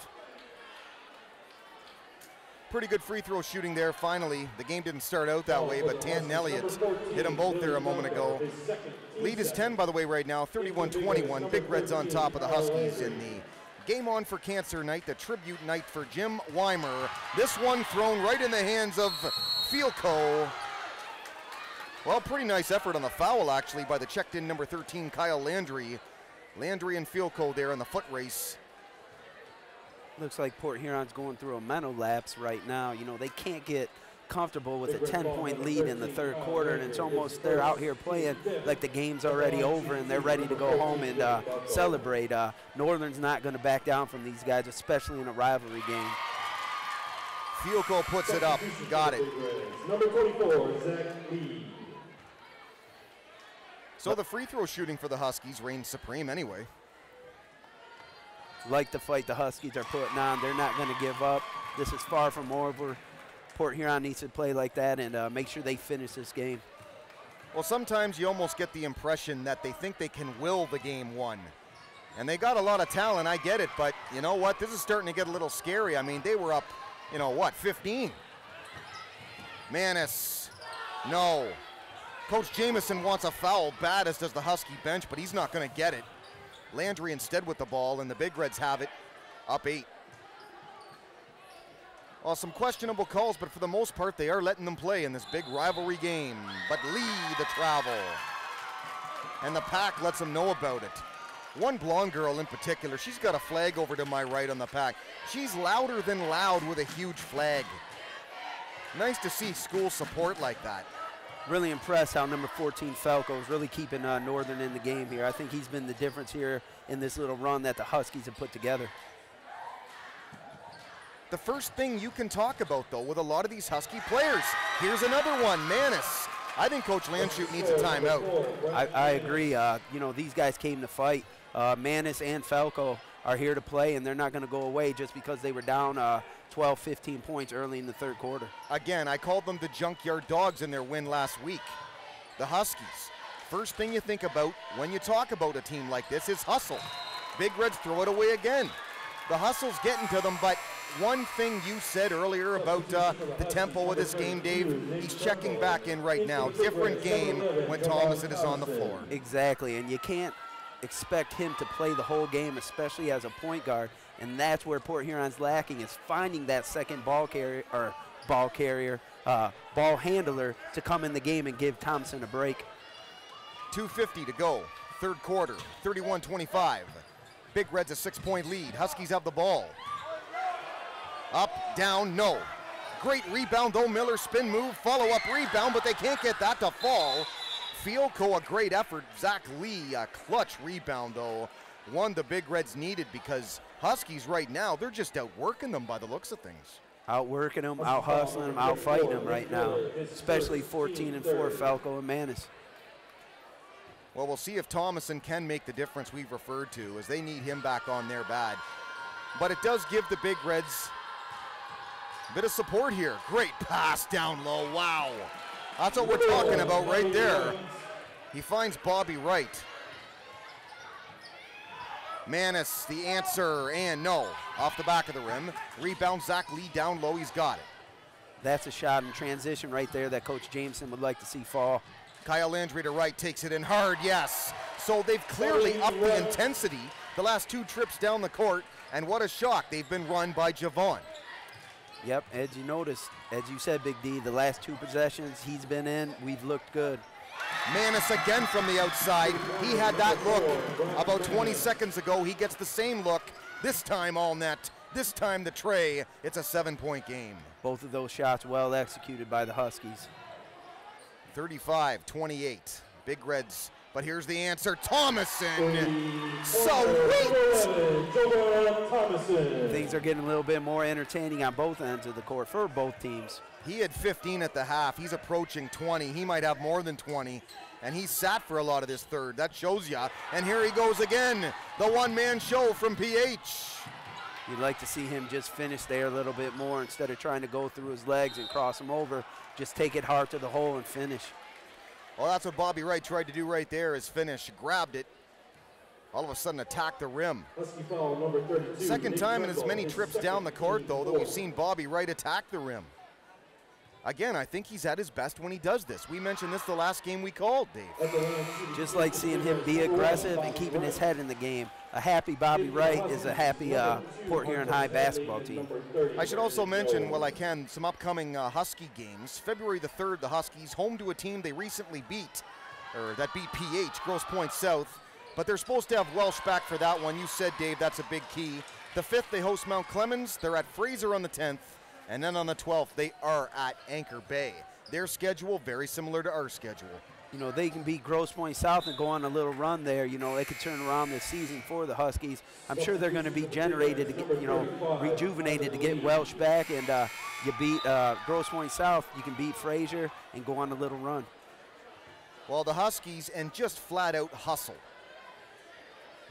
Pretty good free throw shooting there finally. The game didn't start out that way, but Tanton Elliott hit them both there a moment ago. Lead is 10, by the way, right now, 31-21. Big Reds on top of the Huskies in the Game On for Cancer night, the tribute night for Jim Weimer. This one thrown right in the hands of Fielko. Well, pretty nice effort on the foul, actually, by the checked-in number 13, Kyle Landry. Landry and Fielko there in the foot race. Looks like Port Huron's going through a mental lapse right now. You know, they can't get comfortable with a 10-point lead in the third quarter, and it's almost they're out here playing like the game's already over and they're ready to go home and celebrate. Northern's not going to back down from these guys, especially in a rivalry game. Fielko puts it up. Got it. Number 24, Zach Lee. So the free throw shooting for the Huskies reigns supreme anyway. Like the fight the Huskies are putting on. They're not going to give up. This is far from over. Port Huron needs to play like that and make sure they finish this game. Well, sometimes you almost get the impression that they think they can will the game one. And they got a lot of talent, I get it, but you know what? This is starting to get a little scary. I mean, they were up, 15? Manis, no. Coach Jamieson wants a foul, bad as does the Husky bench, but he's not going to get it. Landry instead with the ball, and the Big Reds have it, up 8. Well, some questionable calls, but for the most part, they are letting them play in this big rivalry game. But Lee, the travel. And the pack lets them know about it. One blonde girl in particular, she's got a flag over to my right on the pack. She's louder than loud with a huge flag. Nice to see school support like that. Really impressed how number 14 Falco is really keeping Northern in the game here. I think he's been the difference here in this little run that the Huskies have put together. The first thing you can talk about, though, with a lot of these Husky players, here's another one, Manis. I think Coach Landshut needs a timeout. I agree. These guys came to fight. Manis and Falco are here to play, and they're not going to go away just because they were down 12, 15 points early in the third quarter. Again, I called them the Junkyard Dogs in their win last week. The Huskies. First thing you think about when you talk about a team like this is hustle. Big Reds throw it away again. The hustle's getting to them, but one thing you said earlier about the tempo of this game, Dave, he's checking back in right now. Different game when Thomason is on the floor. Exactly, and you can't expect him to play the whole game, especially as a point guard, and that's where Port Huron's lacking, is finding that second ball handler to come in the game and give Thompson a break. 2:50 to go, third quarter, 31-25. Big Reds a 6-point lead. Huskies have the ball. Up, down, no. Great rebound though, Miller spin move, follow-up rebound, but they can't get that to fall. Fielko, a great effort. Zach Lee, a clutch rebound though. One the Big Reds needed because Huskies right now, they're just outworking them by the looks of things. Outworking them, out-hustling them, out-fighting them right now, especially 14-4 Falco and Manis. Well, we'll see if Thomason can make the difference we've referred to, as they need him back on their bad. But it does give the Big Reds a bit of support here. Great pass down low, wow. That's what we're talking about right there. He finds Bobby Wright. Manis, the answer, and no. Off the back of the rim. Rebound, Zach Lee down low, he's got it. That's a shot in transition right there that Coach Jameson would like to see fall. Kyle Landry to right, takes it in hard, yes. So they've clearly upped the intensity the last 2 trips down the court, and what a shock, they've been run by Javon. Yep, as you noticed, as you said, Big D, the last 2 possessions he's been in, we've looked good. Manis again from the outside. He had that look about 20 seconds ago. He gets the same look, this time all net, this time the tray. It's a 7-point game. Both of those shots well executed by the Huskies. 35-28, Big Reds, but here's the answer, Thomason, sweet! Things are getting a little bit more entertaining on both ends of the court for both teams. He had 15 at the half, he's approaching 20, he might have more than 20, and he sat for a lot of this third, that shows ya, and here he goes again, the one-man show from PH. You'd like to see him just finish there a little bit more instead of trying to go through his legs and cross him over. Just take it hard to the hole and finish. Well, that's what Bobby Wright tried to do right there, is finish. Grabbed it, all of a sudden attacked the rim. Second time in as many trips down the court, though, that we've seen Bobby Wright attack the rim. Again, I think he's at his best when he does this. We mentioned this the last game we called, Dave. Just like seeing him be aggressive and keeping his head in the game. A happy Bobby Wright is a happy Port Huron High basketball team. I should also mention, while I can, some upcoming Husky games. February the 3rd, the Huskies, home to a team they recently beat, or that beat PH, Grosse Pointe South. But they're supposed to have Welsh back for that one. You said, Dave, that's a big key. The 5th, they host Mount Clemens. They're at Fraser on the 10th. And then on the 12th, they are at Anchor Bay. Their schedule, very similar to our schedule. you know, they can beat Grosse Pointe South and go on a little run there. You know, they could turn around this season for the Huskies. I'm sure they're going to be generated to get, you know, rejuvenated to get Welsh back. And you beat Grosse Pointe South, you can beat Fraser and go on a little run. Well, the Huskies, and just flat out hustle.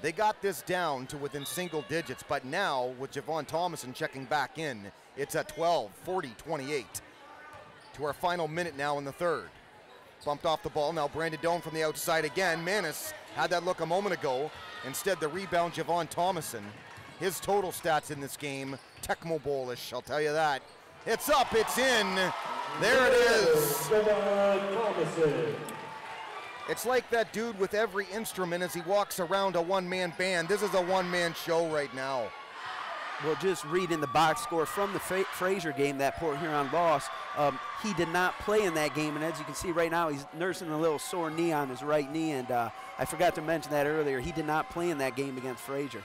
They got this down to within single digits, but now with Javon Thomason checking back in, it's at 12, 40, 28. To our final minute now in the third. Bumped off the ball, now Brandon Doan from the outside again. Manis had that look a moment ago. Instead, the rebound, Javon Thomason. His total stats in this game, Tecmo Bowl-ish, I'll tell you that. It's up, it's in. There it is. Javon Thomason. It's like that dude with every instrument as he walks around a one-man band. This is a one-man show right now. Well, just reading the box score from the Fraser game that Port Huron lost, he did not play in that game, and as you can see right now, he's nursing a little sore knee on his right knee, and I forgot to mention that earlier. He did not play in that game against Fraser.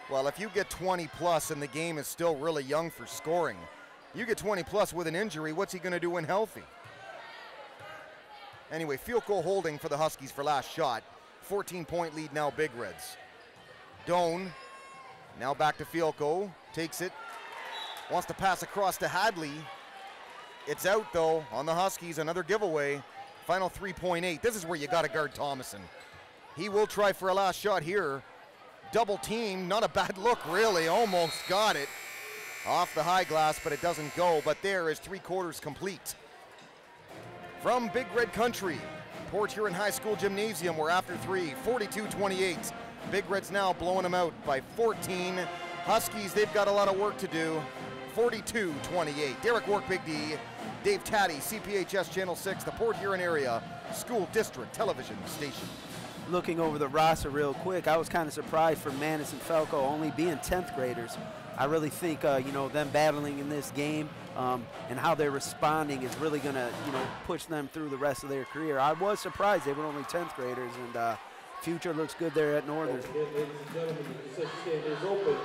Well, if you get 20 plus and the game is still really young for scoring, you get 20 plus with an injury, what's he going to do when healthy? Anyway, field goal holding for the Huskies for last shot. 14-point lead now, Big Reds. Doan. Now back to field goal, takes it, wants to pass across to Hadley. It's out though on the Huskies, another giveaway. Final 3.8, this is where you gotta guard Thomason. He will try for a last shot here. Double team, not a bad look really, almost got it. Off the high glass, but it doesn't go, but there is 3/4 complete. From Big Red Country, Port Huron High School Gymnasium, we're after 3, 42-28. Big Reds now blowing them out by 14. Huskies, they've got a lot of work to do. 42-28. Derek Work, Big D, Dave Taddy, CPHS Channel 6, the Port Huron Area School District Television Station. Looking over the roster real quick, I was kind of surprised for Manis and Falco only being 10th graders. I really think, you know, them battling in this game and how they're responding is really going to, you know, push them through the rest of their career. I was surprised they were only 10th graders, and future looks good there at Northern.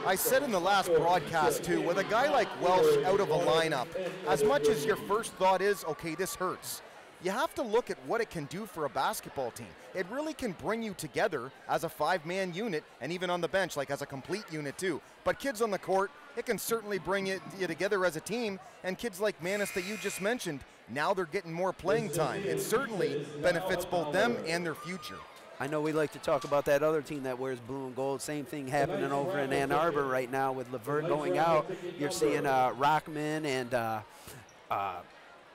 I said in the last broadcast too, with a guy like Welsh out of a lineup, as much as your first thought is, okay, this hurts, you have to look at what it can do for a basketball team. It really can bring you together as a 5-man unit, and even on the bench, like as a complete unit too. But kids on the court, it can certainly bring you together as a team, and kids like Manis that you just mentioned, now they're getting more playing time. It certainly benefits both them and their future. I know we like to talk about that other team that wears blue and gold. Same thing happening over in Ann Arbor right now with Levert going out. You're seeing Rockman and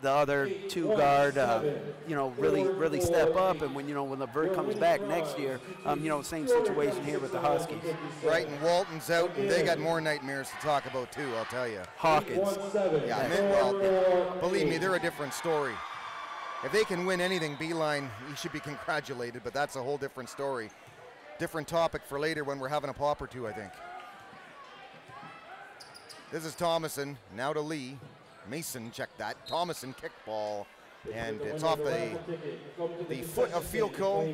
the other two guard, you know, really step up. And when, you know, when Levert comes back next year, you know, same situation here with the Huskies. Right, and Walton's out, and they got more nightmares to talk about too, I'll tell you. Hawkins. Yeah, I mean, well, believe me, they're a different story. If they can win anything, Beeline, he should be congratulated, but that's a whole different story. Different topic for later when we're having a pop or two, I think. This is Thomason, now to Lee. Mason, check that. Thomason kickball, and it's off the foot of field goal.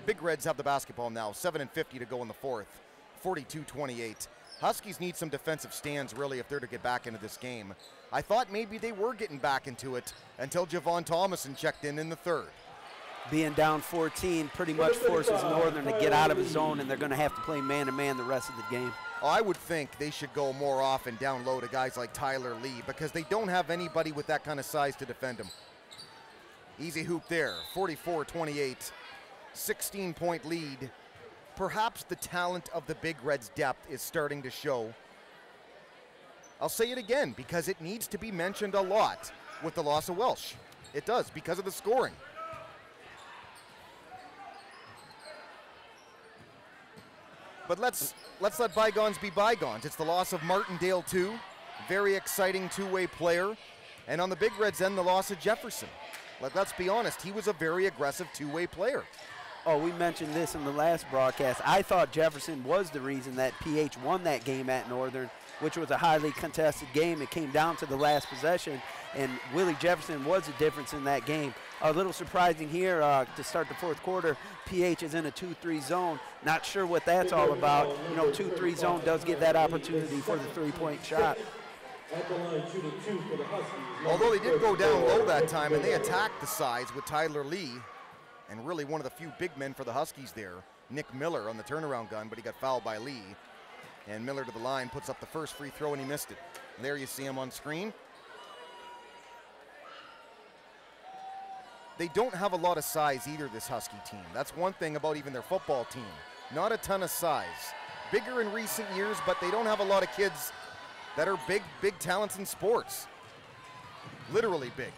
Big Reds have the basketball now, 7:50 to go in the fourth, 42-28. Huskies need some defensive stands, really, if they're to get back into this game. I thought maybe they were getting back into it until Javon Thomason checked in the third. Being down 14 pretty much forces Northern to get out of his zone, and they're going to have to play man-to-man the rest of the game. I would think they should go more often down low to guys like Tyler Lee, because they don't have anybody with that kind of size to defend him. Easy hoop there, 44-28, 16-point lead. Perhaps the talent of the Big Reds' depth is starting to show. I'll say it again because it needs to be mentioned a lot with the loss of Welsh. It does, because of the scoring. But let's let bygones be bygones. It's the loss of Martindale too. Very exciting two-way player. And on the Big Reds end, the loss of Jefferson. Let's be honest, he was a very aggressive two-way player. Oh, we mentioned this in the last broadcast. I thought Jefferson was the reason that PH won that game at Northern, which was a highly contested game. It came down to the last possession, and Willie Jefferson was the difference in that game. A little surprising here to start the fourth quarter. PH is in a 2-3 zone. Not sure what that's all about. You know, 2-3 zone does give that opportunity for the three-point shot. At the line, shooting 2 for the Huskies. Although they did go down low that time, and they attacked the sides with Tyler Lee. and really one of the few big men for the Huskies there. Nick Miller on the turnaround gun, but he got fouled by Lee. And Miller to the line, puts up the first free throw, and he missed it. And there you see him on screen. They don't have a lot of size either, this Husky team. That's one thing about even their football team. Not a ton of size. Bigger in recent years, but they don't have a lot of kids that are big talents in sports. Literally big.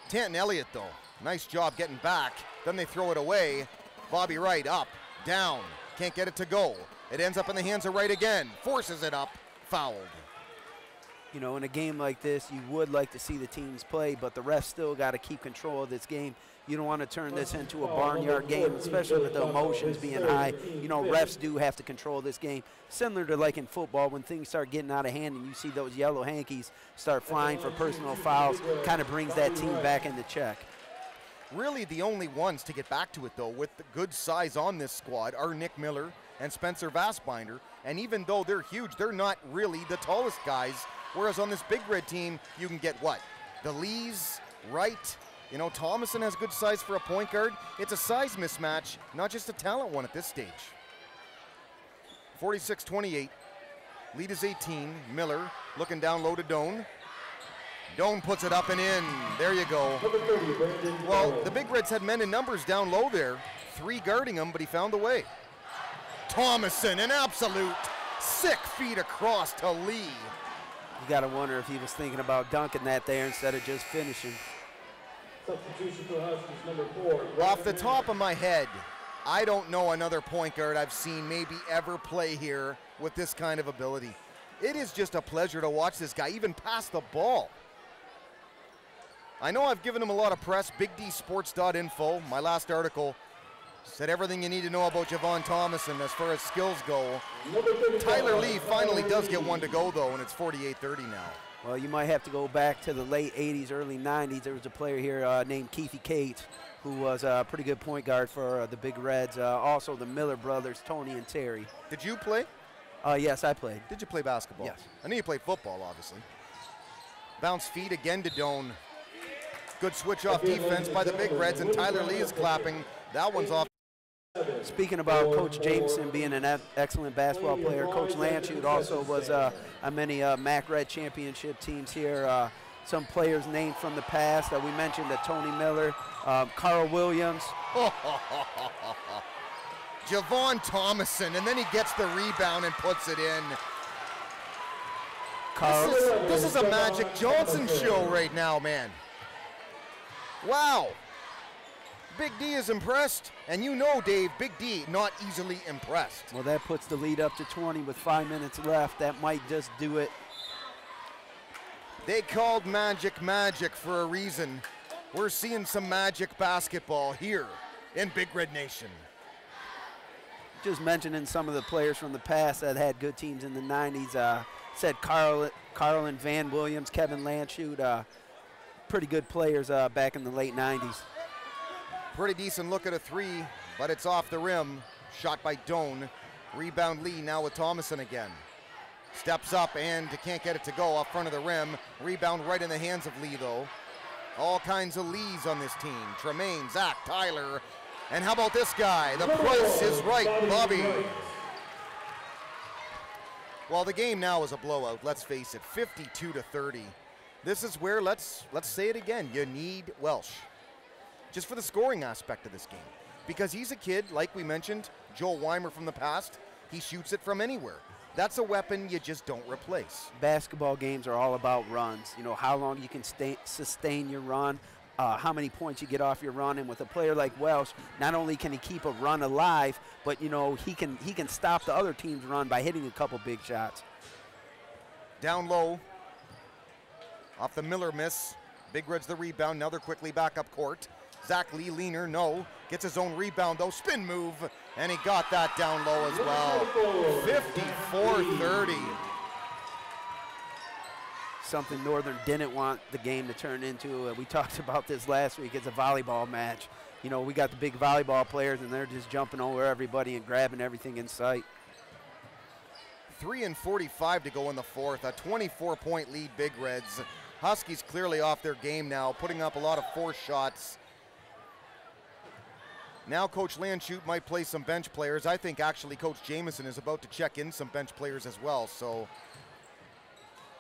Tanton Elliott, though, nice job getting back. Then they throw it away. Bobby Wright up, down, can't get it to go. It ends up in the hands of Wright again, forces it up, fouled. You know, in a game like this, you would like to see the teams play, but the refs still got to keep control of this game. You don't want to turn this into a barnyard game, especially with the emotions being high. You know, refs do have to control this game. Similar to like in football, when things start getting out of hand and you see those yellow hankies start flying for personal fouls, kind of brings that team back into check. Really the only ones to get back to it, though, with the good size on this squad are Nick Miller and Spencer Vassbinder. And even though they're huge, they're not really the tallest guys. Whereas on this Big Red team, you can get what? The Lees, Wright. You know, Thomason has good size for a point guard. It's a size mismatch, not just a talent one at this stage. 46-28. Lead is 18. Miller looking down low to Doan. Doan puts it up and in. There you go. Well, the Big Reds had men in numbers down low there. 3 guarding him, but he found the way. Thomason, an absolute 6 feet across to Lee. You got to wonder if he was thinking about dunking that there instead of just finishing. Substitution for Huskies, number 4. Off the top of my head, I don't know another point guard I've seen maybe ever play here with this kind of ability. It is just a pleasure to watch this guy even pass the ball. I know I've given him a lot of press. BigDSports.info, my last article, said everything you need to know about Javon Thomason as far as skills go. Tyler Lee finally does get one to go, though, and it's 48-30 now. Well, you might have to go back to the late 80s, early 90s. There was a player here named Keithy Cates, who was a pretty good point guard for the Big Reds. Also, the Miller brothers, Tony and Terry. Did you play? Yes, I played. Did you play basketball? Yes. I knew you played football, obviously. Bounce feed again to Doan. Good switch off defense by the Big Reds, and Tyler Lee is clapping. That one's off. Speaking about Coach Jameson being an excellent basketball player, Coach Lanchute also was on many MAC Red championship teams here. Some players named from the past. We mentioned Tony Miller, Carl Williams. Javon Thomason, and then he gets the rebound and puts it in. This is a Magic Johnson show right now, man. Wow. Big D is impressed, and you know, Dave, Big D not easily impressed. Well, that puts the lead up to 20 with 5 minutes left. That might just do it. They called Magic for a reason. We're seeing some Magic basketball here in Big Red Nation. Just mentioning some of the players from the past that had good teams in the 90s. Said Carl and Van Williams, Kevin Lanchute, pretty good players back in the late 90s. Pretty decent look at a 3, but it's off the rim. Shot by Doan. Rebound Lee now with Thomason again. Steps up and can't get it to go off front of the rim. Rebound right in the hands of Lee, though. All kinds of Lees on this team. Tremaine, Zach, Tyler. And how about this guy? The price is right, Bobby. Well, the game now is a blowout, let's face it, 52-30. This is where, let's say it again, you need Welsh. Just for the scoring aspect of this game. Because he's a kid, like we mentioned, Joel Weimer from the past, he shoots it from anywhere. That's a weapon you just don't replace. Basketball games are all about runs. You know, how long you can sustain your run, how many points you get off your run. And with a player like Welsh, not only can he keep a run alive, but, you know, he can stop the other team's run by hitting a couple big shots. Down low, off the Miller miss. Big Reds the rebound, now they're quickly back up court. Zach Lee leaner, no. Gets his own rebound though, spin move, and he got that down low as well. 54-30. Something Northern didn't want the game to turn into. We talked about this last week. It's a volleyball match. You know, we got the big volleyball players, and they're just jumping over everybody and grabbing everything in sight. 3:45 to go in the fourth. A 24-point lead, Big Reds. Huskies clearly off their game now, putting up a lot of forced shots. Now Coach Landshut might play some bench players. I think actually Coach Jamieson is about to check in some bench players as well. So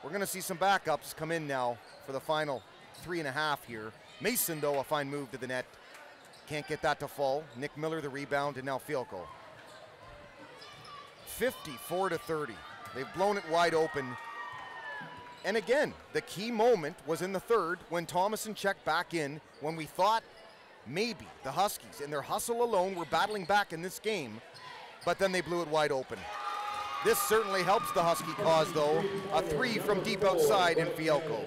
we're gonna see some backups come in now for the final 3.5 here. Mason, though, a fine move to the net. Can't get that to fall. Nick Miller the rebound, and now field goal. 54-30. They've blown it wide open. And again, the key moment was in the third when Thomason checked back in, when we thought maybe the Huskies in their hustle alone were battling back in this game, but then they blew it wide open. This certainly helps the Husky cause, though. A 3 from deep outside in field goal.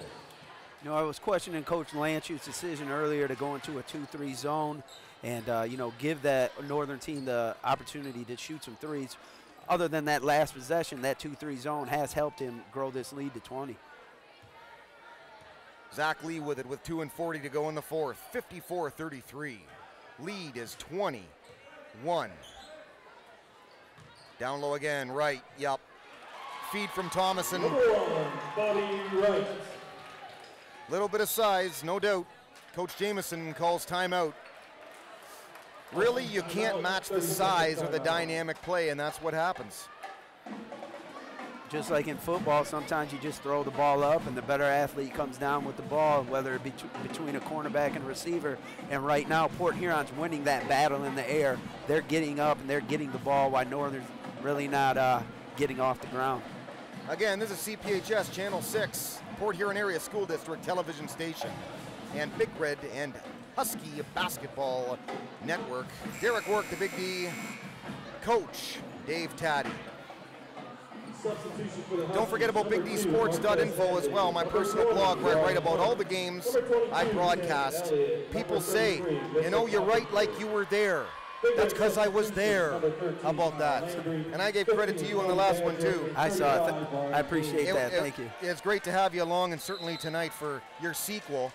You know, I was questioning Coach Landshut's decision earlier to go into a 2-3 zone and, you know, give that Northern team the opportunity to shoot some threes. Other than that last possession, that 2-3 zone has helped him grow this lead to 20. Zach Lee with it with 2:40 to go in the fourth. 54-33. Lead is 21. Down low again, right, yep. Feed from Thomason. Little bit of size, no doubt. Coach Jamieson calls timeout. Really, you can't match the size or the dynamic play, and that's what happens. Just like in football, sometimes you just throw the ball up and the better athlete comes down with the ball, whether it be between a cornerback and a receiver. And right now, Port Huron's winning that battle in the air. They're getting up and they're getting the ball while Northern's really not getting off the ground. Again, this is CPHS Channel 6, Port Huron Area School District television station, and Big Red and Husky Basketball Network. Derek Work, the Big D, Coach Dave Taddy. Don't forget about BigDSports.info as well, my personal blog where I write about all the games I broadcast. People say, you know, you're right like you were there. That's because I was there. How about that? And I gave credit to you on the last one too. I saw it. I appreciate that. Thank you. It's great to have you along, and certainly tonight for your sequel.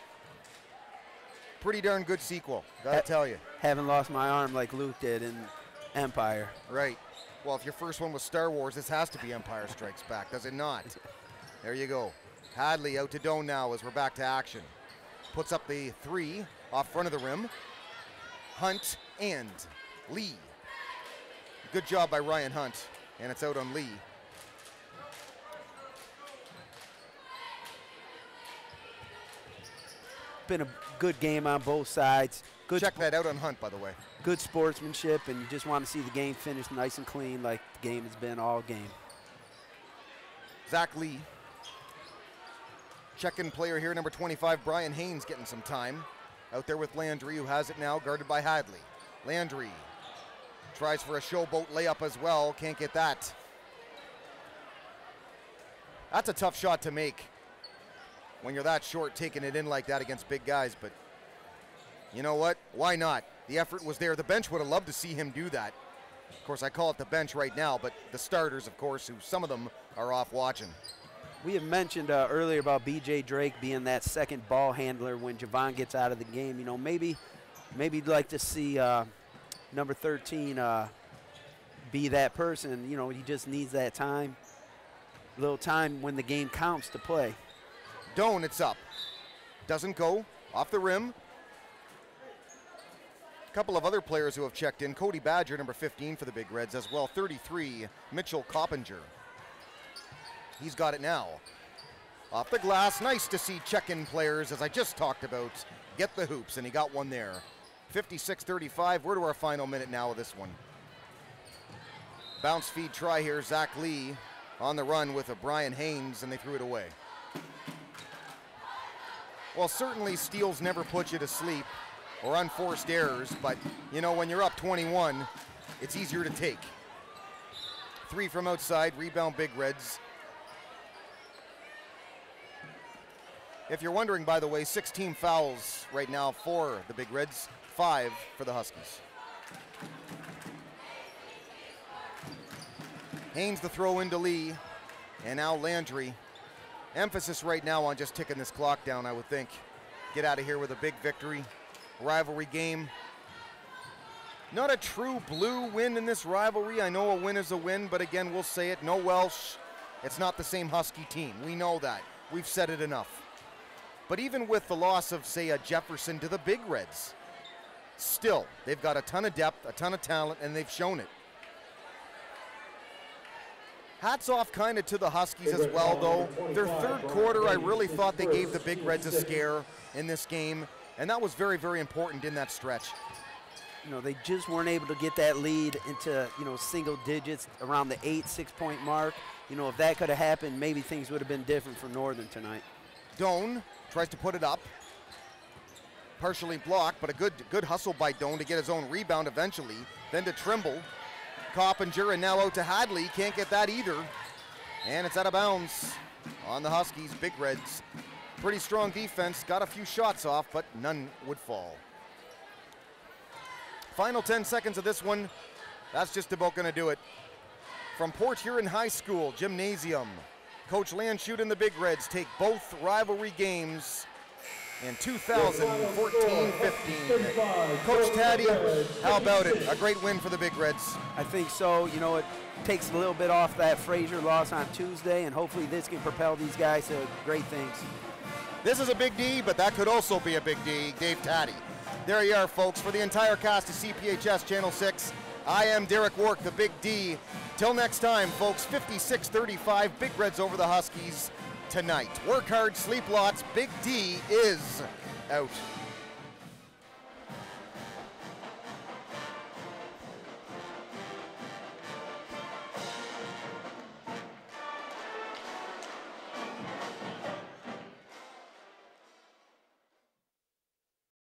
Pretty darn good sequel, gotta tell you. Haven't lost my arm like Luke did in Empire. Right. Well, if your first one was Star Wars, this has to be Empire Strikes Back, does it not? There you go. Hadley out to Doan now as we're back to action. Puts up the 3 off front of the rim. Hunt and Lee. Good job by Ryan Hunt, and it's out on Lee. Been a good game on both sides. Good. Check that out on Hunt, by the way. Good sportsmanship, and you just want to see the game finished nice and clean like the game has been all game. Zach Lee. Check-in player here, number 25, Brian Haynes, getting some time. Out there with Landry, who has it now, guarded by Hadley. Landry tries for a showboat layup as well, can't get that. That's a tough shot to make when you're that short, taking it in like that against big guys, but you know what? Why not? The effort was there. The bench would have loved to see him do that. Of course, I call it the bench right now, but the starters, of course, who some of them are off watching. We have mentioned earlier about B.J. Drake being that second ball handler when Javon gets out of the game. You know, maybe you'd like to see number 13 be that person. You know, he just needs that time, a little time when the game counts to play. Doan, it's up. Doesn't go. Off the rim. A couple of other players who have checked in. Cody Badger, number 15 for the Big Reds as well. 33, Mitchell Coppinger. He's got it now. Off the glass. Nice to see check-in players, as I just talked about, get the hoops, and he got one there. 56-35. We're to our final minute now of this one. Bounce feed try here. Zach Lee on the run with a Brian Haynes, and they threw it away. Well, certainly steals never put you to sleep, or unforced errors, but you know, when you're up 21, it's easier to take. 3 from outside, rebound Big Reds. If you're wondering, by the way, 16 fouls right now for the Big Reds, 5 for the Huskies. Haynes the throw into Lee, and now Landry. Emphasis right now on just ticking this clock down, I would think. Get out of here with a big victory. Rivalry game. Not a true blue win in this rivalry. I know a win is a win, but again, we'll say it, no Welsh. It's not the same Husky team. We know that. We've said it enough. But even with the loss of, say, a Jefferson to the Big Reds, still, they've got a ton of depth, a ton of talent, and they've shown it. Hats off kind of to the Huskies as well, though. Their third quarter, I really thought they gave the Big Reds a scare in this game, and that was very, very important in that stretch. You know, they just weren't able to get that lead into, you know, single digits around the 8-6-point mark. You know, if that could have happened, maybe things would have been different for Northern tonight. Doan tries to put it up. Partially blocked, but a good hustle by Doan to get his own rebound eventually. Then to Trimble. Coppinger, and now out to Hadley. Can't get that either. And it's out of bounds on the Huskies. Big Reds. Pretty strong defense. Got a few shots off, but none would fall. Final 10 seconds of this one. That's just about going to do it. From Port Huron High School Gymnasium, Coach Landshut and the Big Reds take both rivalry games in 2014-15. Coach Taddy, how about it? A great win for the Big Reds. I think so. You know, it takes a little bit off that Fraser loss on Tuesday, and hopefully this can propel these guys to great things. This is a big D, but that could also be a big D. Dave Taddy. There you are, folks. For the entire cast of CPHS Channel 6, I am Derek Wark, the Big D. Till next time, folks, 56-35, Big Reds over the Huskies tonight. Work hard, sleep lots. Big D is out.